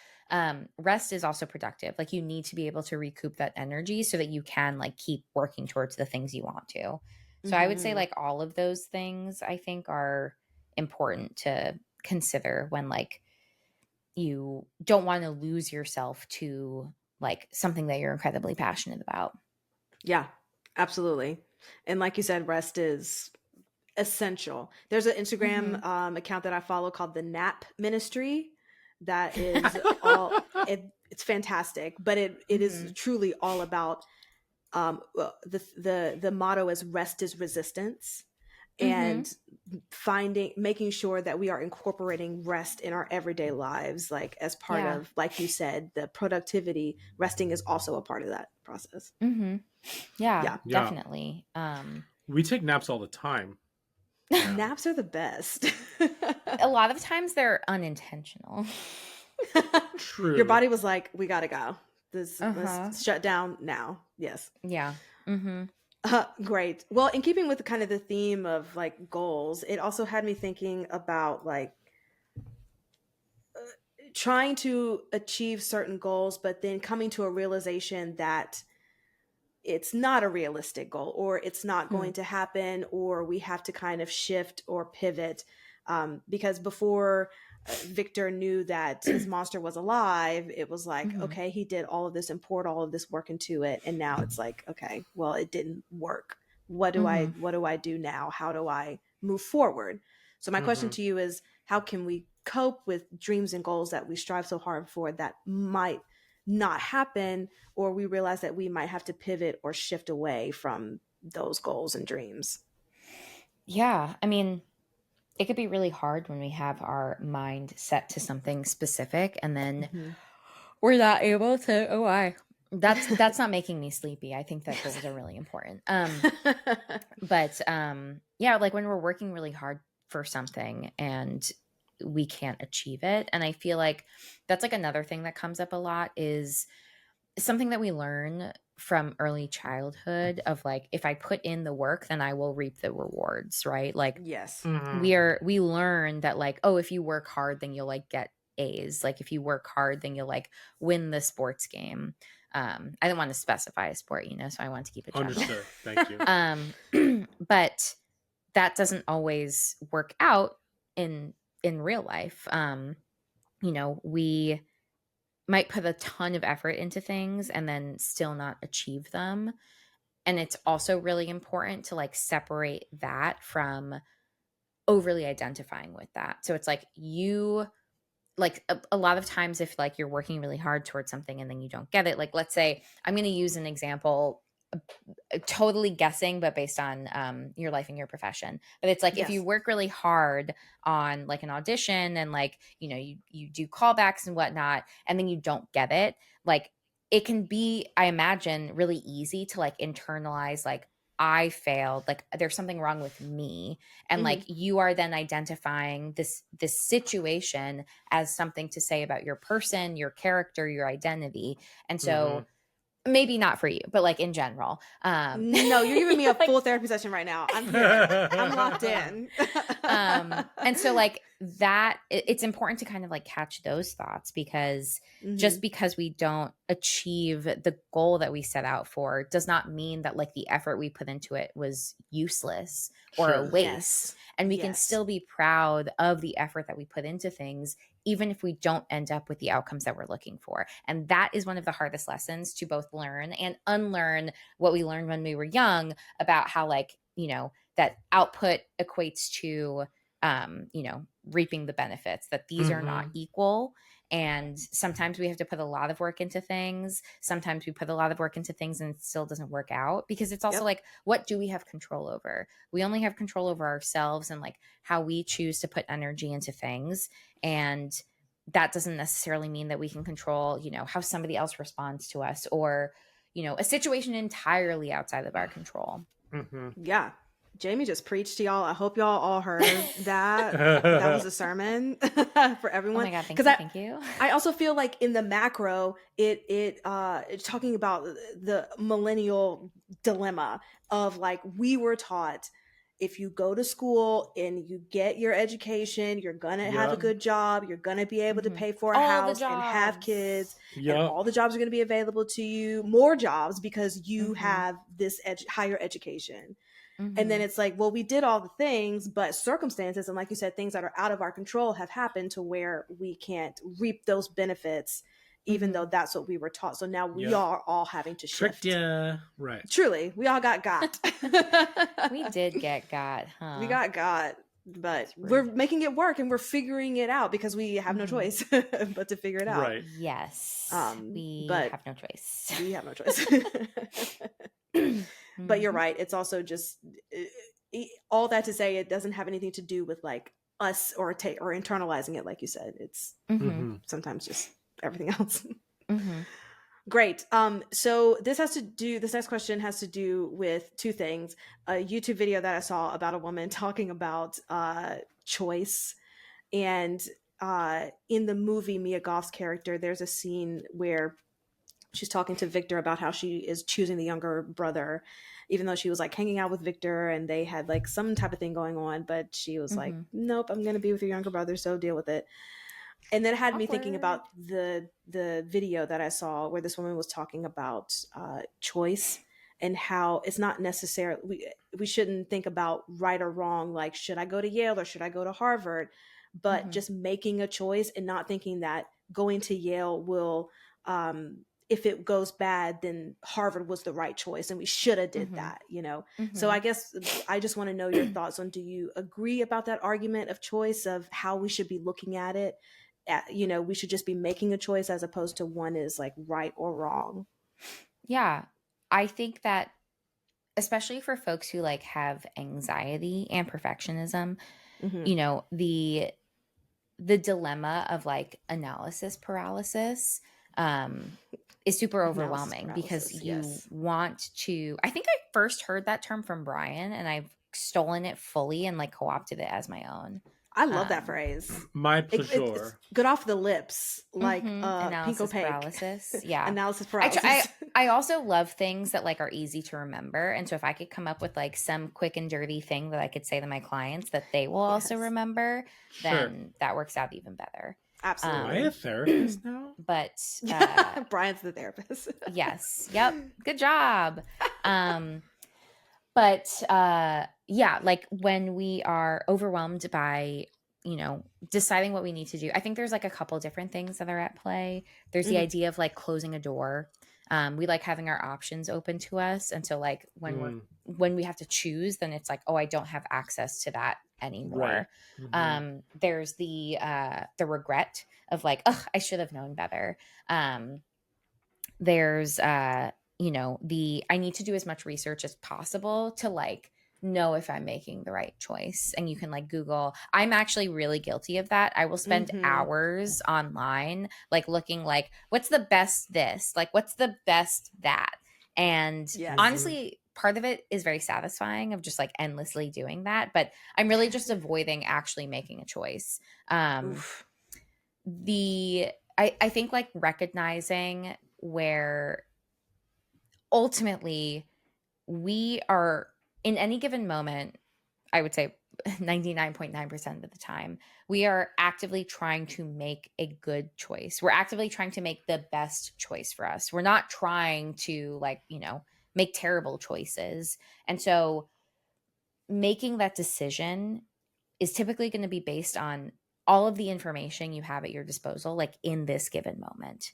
rest is also productive. Like you need to be able to recoup that energy so that you can like keep working towards the things you want to. So I would say like all of those things I think are important to consider when like you don't want to lose yourself to like something that you're incredibly passionate about. Yeah, absolutely. And like you said, rest is essential. There's an Instagram account that I follow called the Nap Ministry that is it's fantastic, but it is truly all about the motto is rest is resistance, and making sure that we are incorporating rest in our everyday lives, like as part of, like you said, the productivity. Resting is also a part of that process. Yeah, definitely. We take naps all the time. Naps are the best. A lot of times they're unintentional. True. Your body was like, we gotta go. Let's shut down now. Yes. Yeah. Great. Well, in keeping with kind of the theme of like goals, it also had me thinking about like trying to achieve certain goals, but then coming to a realization that it's not a realistic goal, or it's not going to happen, or we have to kind of shift or pivot. Because before Victor knew that his monster was alive, it was like, okay, he did all of this and poured all of this work into it, and now it's like, okay, well, it didn't work. What do I do now? How do I move forward? So my question to you is, how can we cope with dreams and goals that we strive so hard for that might not happen, or we realize that we might have to pivot or shift away from those goals and dreams. Yeah, I mean, it could be really hard when we have our mind set to something specific and then we're not able to. Oh, that's not making me sleepy. I think that goals are really important. But yeah, like when we're working really hard for something and we can't achieve it, and I feel like that's like another thing that comes up a lot is something that we learn from early childhood of like, if I put in the work, then I will reap the rewards, right? Like, yes, we learn that like, oh, if you work hard, then you'll like get A's. Like if you work hard, then you'll like win the sports game. I didn't want to specify a sport, so I wanted to keep it general. Understood. Thank you. But that doesn't always work out in real life. We might put a ton of effort into things and then still not achieve them. And it's also really important to like separate that from overly identifying with that. So it's like a lot of times if like you're working really hard towards something and then you don't get it, like let's say I'm going to use an example, totally guessing, but based on your life and your profession. But it's like if you work really hard on like an audition and like, you do callbacks and whatnot, and then you don't get it, like it can be, I imagine, really easy to like internalize like, I failed, like there's something wrong with me. And like you are then identifying this situation as something to say about your person, your character, your identity. And so maybe not for you, but like in general. No, you're giving me a full therapy session right now. I'm here. I'm locked in. And so like that, it's important to kind of like catch those thoughts, because just because we don't achieve the goal that we set out for does not mean that like the effort we put into it was useless or a waste. And we can still be proud of the effort that we put into things, even if we don't end up with the outcomes that we're looking for. And that is one of the hardest lessons to both learn and unlearn what we learned when we were young about how like, that output equates to, reaping the benefits, that these are not equal. And sometimes we have to put a lot of work into things. Sometimes we put a lot of work into things and it still doesn't work out, because it's also like, what do we have control over? We only have control over ourselves and like how we choose to put energy into things. And that doesn't necessarily mean that we can control, how somebody else responds to us, or, a situation entirely outside of our control. Yeah. Jamie just preached to y'all. I hope y'all all heard that. That was a sermon for everyone. Oh my God, thank you. I also feel like in the macro, it's talking about the millennial dilemma of like, we were taught, if you go to school and you get your education, you're going to have a good job. You're going to be able to pay for a house and have kids. And all the jobs are going to be available to you, more jobs, because you have this higher education. And then it's like, well, we did all the things, but circumstances, and like you said, things that are out of our control have happened to where we can't reap those benefits, even though that's what we were taught. So now we are all having to shift. Tricked ya. Right. Truly, we all got. We did get got, huh? We got, but we're making it work and we're figuring it out because we have no choice but to figure it out. Right. Yes. We but have no choice. We have no choice. But you're right. It's also just all that to say, it doesn't have anything to do with like us or internalizing it. Like you said, it's sometimes just everything else. Great. So this next question has to do with two things. A YouTube video that I saw about a woman talking about choice, and in the movie, Mia Goth's character, there's a scene where she's talking to Victor about how she is choosing the younger brother, even though she was like hanging out with Victor and they had like some type of thing going on, but she was like, nope, I'm going to be with your younger brother. So deal with it. And then it had me thinking about the video that I saw where this woman was talking about choice and how it's not necessarily, we shouldn't think about right or wrong, like should I go to Yale or should I go to Harvard, but just making a choice and not thinking that going to Yale will, if it goes bad, then Harvard was the right choice and we should have did that, So I guess I just want to know your thoughts on, do you agree about that argument of choice, of how we should be looking at it? we should just be making a choice as opposed to one is like right or wrong. Yeah. I think that especially for folks who like have anxiety and perfectionism, the dilemma of like analysis paralysis is super overwhelming because you want to. I think I first heard that term from Brian, and I've stolen it fully and like co-opted it as my own. I love that phrase. My pleasure. It's good off the lips, like analysis pink paralysis. Yeah, analysis paralysis. I also love things that like are easy to remember, and so if I could come up with like some quick and dirty thing that I could say to my clients that they will also remember, then that works out even better. Absolutely. Am I a therapist now? But Brian's the therapist. Yes. Yep. Good job. But yeah, like when we are overwhelmed by, deciding what we need to do, I think there's like a couple different things that are at play. There's the idea of like closing a door. We like having our options open to us. And so like when we have to choose, then it's like, oh, I don't have access to that anymore. Right. There's the regret of like, oh, I should have known better. There's I need to do as much research as possible to like know if I'm making the right choice. And you can like Google. I'm actually really guilty of that. I will spend hours online like looking like what's the best this, like what's the best that. And honestly, part of it is very satisfying of just like endlessly doing that. But I'm really just avoiding actually making a choice. I think like recognizing where ultimately we are in any given moment, I would say 99.9% of the time, we are actively trying to make a good choice. We're actively trying to make the best choice for us. We're not trying to like, make terrible choices. And so making that decision is typically going to be based on all of the information you have at your disposal, like in this given moment,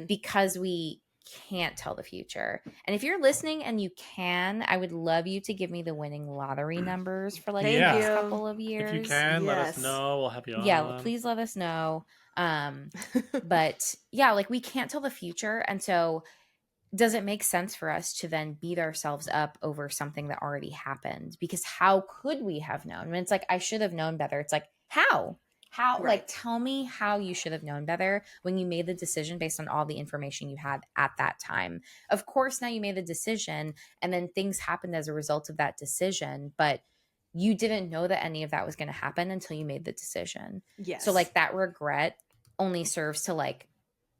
because we can't tell the future. And if you're listening and you can, I would love you to give me the winning lottery numbers for like the next couple of years. If you can, let us know. We'll have you on. Yeah, please let us know. But yeah, like we can't tell the future. And so does it make sense for us to then beat ourselves up over something that already happened? Because how could we have known? When it's like, I should have known better. It's like, how? Like, tell me how you should have known better when you made the decision based on all the information you had at that time. Of course, now you made the decision and then things happened as a result of that decision, but you didn't know that any of that was going to happen until you made the decision. Yes. So like that regret only serves to like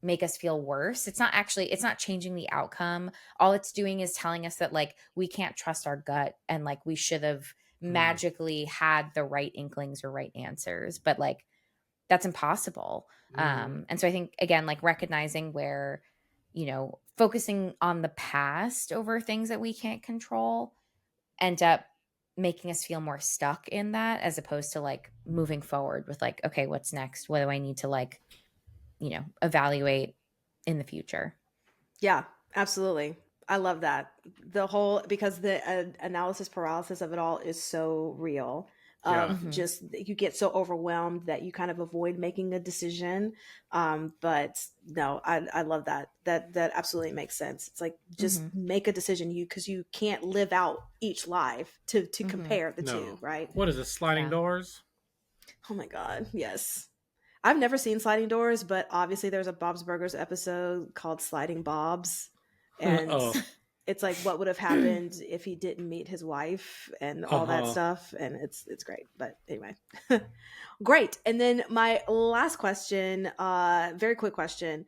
make us feel worse. It's not changing the outcome. All it's doing is telling us that like we can't trust our gut and like we should have magically had the right inklings or right answers, but like that's impossible. And so I think again, like recognizing where, focusing on the past over things that we can't control end up making us feel more stuck in that as opposed to like moving forward with like, okay, what's next? What do I need to like, evaluate in the future? Yeah, absolutely. I love that. Because the analysis paralysis of it all is so real. Just you get so overwhelmed that you kind of avoid making a decision. But no, I love that. That absolutely makes sense. It's like just make a decision because you can't live out each life to compare the two, right? What is it? Sliding doors? Oh my God. Yes. I've never seen Sliding Doors, but obviously there's a Bob's Burgers episode called Sliding Bob's. And it's like what would have happened if he didn't meet his wife and all that stuff. And it's great. But anyway, great. And then my last question, very quick question.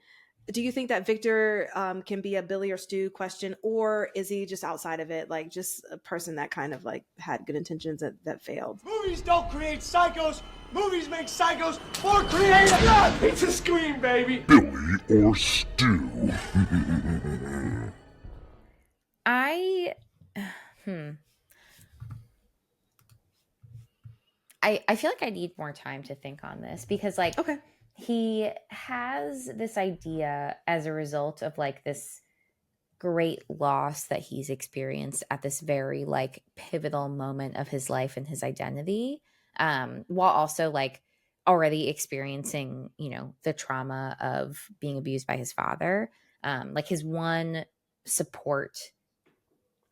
Do you think that Victor can be a Billy or Stu question, or is he just outside of it? Like just a person that kind of like had good intentions that failed? Movies don't create psychos. Movies make psychos more creative. Yeah, pizza screen, baby. Billy or Stu? I feel like I need more time to think on this because like he has this idea as a result of like this great loss that he's experienced at this very like pivotal moment of his life and his identity, while also like already experiencing, the trauma of being abused by his father. Like his one support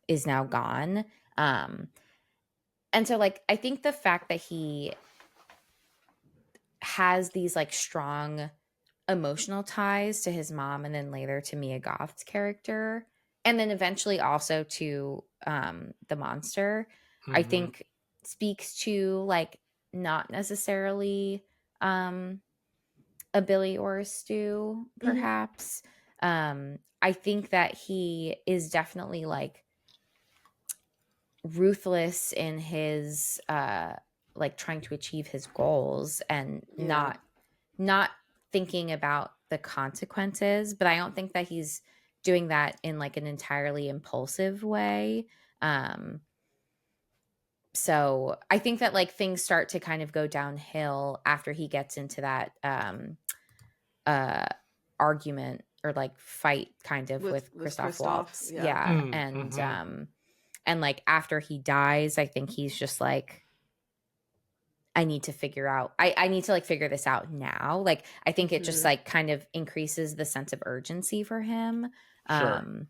is now gone. And so like I think the fact that he has these like strong emotional ties to his mom and then later to Mia Goth's character and then eventually also to the monster, I think speaks to like not necessarily a Billy or a Stu perhaps. I think that he is definitely like ruthless in his like trying to achieve his goals and not thinking about the consequences, but I don't think that he's doing that in like an entirely impulsive way. So I think that like things start to kind of go downhill after he gets into that argument or like fight kind of with Christoph Waltz. Yeah. And like after he dies, I think he's just like, I need to figure out, I need to like figure this out now. Like, I think it just like kind of increases the sense of urgency for him. Sure.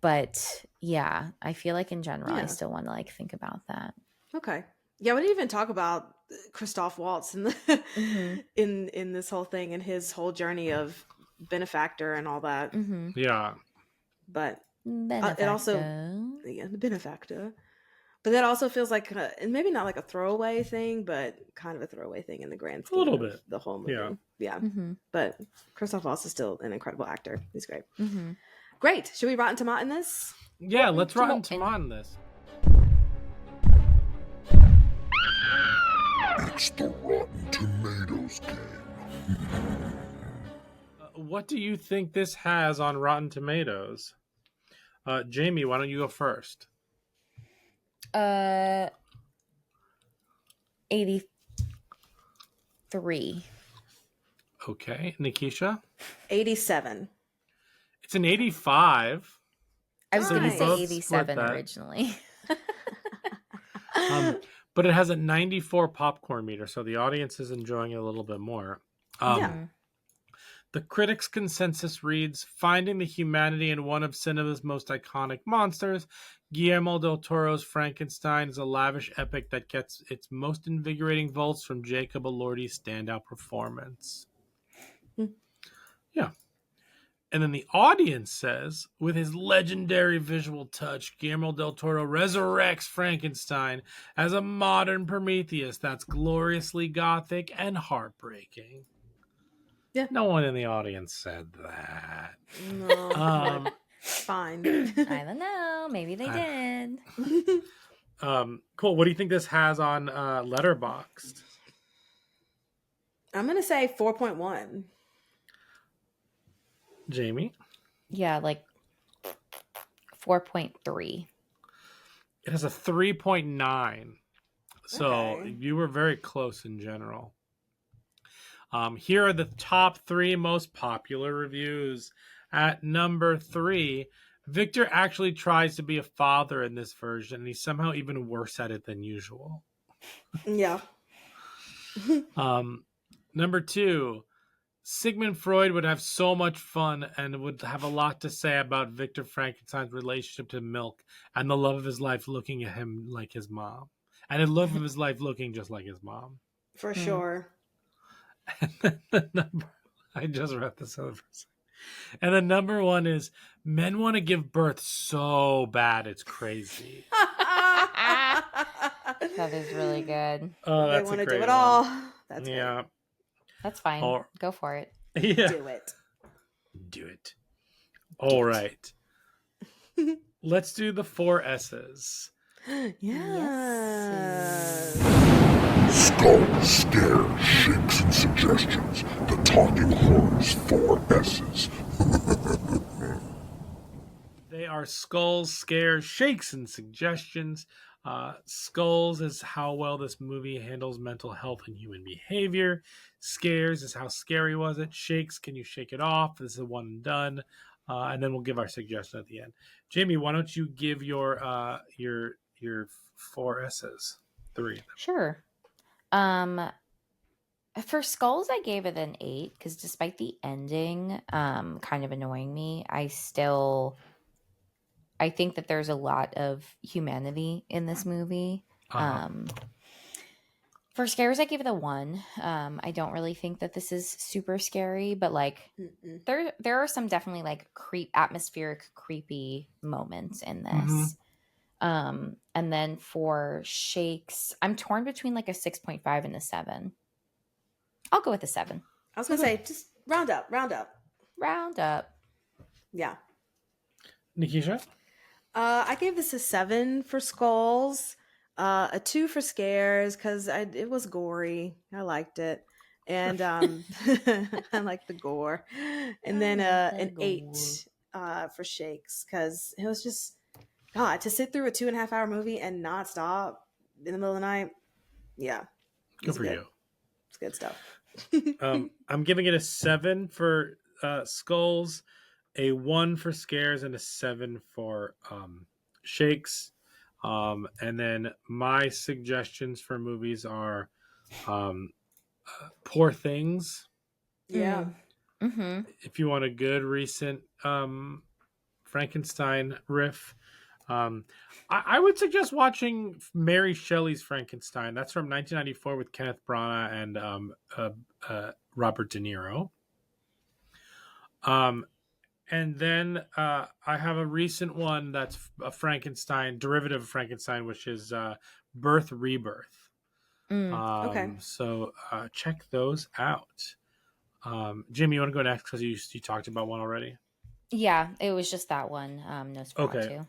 But yeah, I feel like in general, I still want to like think about that. Okay. Yeah, we didn't even talk about Christoph Waltz in the in this whole thing and his whole journey of benefactor and all that. Yeah. But it also, the benefactor. But that also feels like, and maybe not like a throwaway thing, but kind of a throwaway thing in the grand scheme. A little bit. The whole movie. Yeah. But Christoph Waltz is still an incredible actor. He's great. Great. Should we Rotten Tomato in this? Yeah, let's Rotten Tomato in this. It's the Rotten Tomatoes game. What do you think this has on Rotten Tomatoes? Jamie, why don't you go first? 83. Okay. Nikisha? 87. It's an 85. I was going to say 87 originally. But it has a 94 popcorn meter, so the audience is enjoying it a little bit more. The critics' consensus reads, finding the humanity in one of cinema's most iconic monsters, Guillermo del Toro's Frankenstein is a lavish epic that gets its most invigorating volts from Jacob Elordi's standout performance. Yeah. And then the audience says, with his legendary visual touch, Guillermo del Toro resurrects Frankenstein as a modern Prometheus that's gloriously gothic and heartbreaking. Yeah. No one in the audience said that. No. Fine. I don't know. Maybe they did. Cool. What do you think this has on Letterboxd? I'm going to say 4.1. Jamie? Yeah, like 4.3. It has a 3.9. So you were very close in general. Here are the top 3 most popular reviews. At number 3, Victor actually tries to be a father in this version, and he's somehow even worse at it than usual. Yeah. Number 2, Sigmund Freud would have so much fun and would have a lot to say about Victor Frankenstein's relationship to Milk and the love of his life looking at him like his mom. And the love of his life looking just like his mom. For sure. And then the number, I just read this other person. And the number 1 is, men want to give birth so bad it's crazy. That is really good. Oh, that's they want a to great do it one. all. That's yeah. great. That's fine. Go for it. Yeah. Do it. Do it. All right. Let's do the 4 S's. Yes. Skull, scare, shakes, and suggestions. The Talking Horrors 4 S's. They are skulls, scares, shakes, and suggestions. Skulls is how well this movie handles mental health and human behavior. Scares is how scary was it. Shakes, can you shake it off? This is a one and done. And then we'll give our suggestion at the end. Jamie, why don't you give your 4 S's? 3. Sure. For Skulls, I gave it an 8 because despite the ending kind of annoying me, I think that there's a lot of humanity in this movie. For Scares, I gave it a 1. I don't really think that this is super scary, but like there are some definitely like atmospheric creepy moments in this. And then for Shakes, I'm torn between like a 6.5 and a 7. I'll go with a 7. I was gonna say just round up. Yeah. Nikisha? I gave this a 7 for Skulls, a 2 for Scares because it was gory. I liked it, and I like the gore, and then an 8 for Shakes because it was just God to sit through a 2.5 hour movie and not stop in the middle of the night. Yeah, Good for you. It's good stuff. I'm giving it a 7 for Skulls, a 1 for Scares, and a 7 for Shakes. And then my suggestions for movies are Poor Things. Yeah. If you want a good recent Frankenstein riff. I would suggest watching Mary Shelley's Frankenstein. That's from 1994 with Kenneth Branagh and Robert De Niro. And then I have a recent one that's a Frankenstein, derivative of Frankenstein, which is Birth, Rebirth. Okay. So check those out. Jimmy, you want to go next because you talked about one already? Yeah, it was just that one. No Squad 2.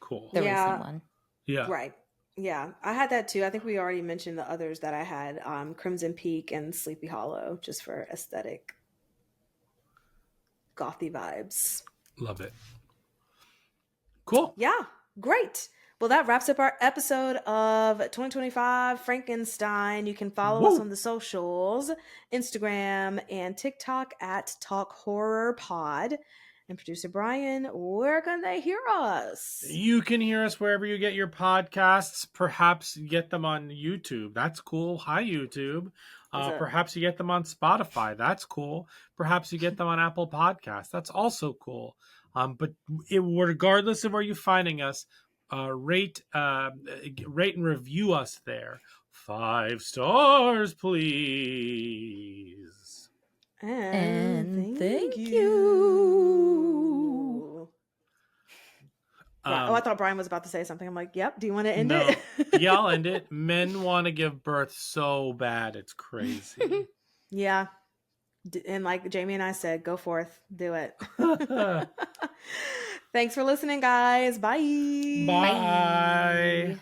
Cool. The recent one. Yeah. Right. Yeah, I had that too. I think we already mentioned the others that I had, Crimson Peak and Sleepy Hollow, just for aesthetic gothy vibes. Love it. Cool. Yeah, great. Well, that wraps up our episode of 2025 Frankenstein. You can follow us on the socials, Instagram and TikTok at Talk Horror Pod. And producer Brian, where can they hear us? You can hear us wherever you get your podcasts. Perhaps you get them on YouTube. That's cool. Hi, YouTube. Perhaps you get them on Spotify. That's cool. Perhaps you get them on Apple Podcasts. That's also cool. But regardless of where you're finding us, rate and review us there. 5 stars, please. And thank you. I thought Brian was about to say something. I'm like, yep. Do you want to end it? Yeah, I'll end it. Men want to give birth so bad. It's crazy. Yeah. And like Jamie and I said, go forth. Do it. Thanks for listening, guys. Bye. Bye.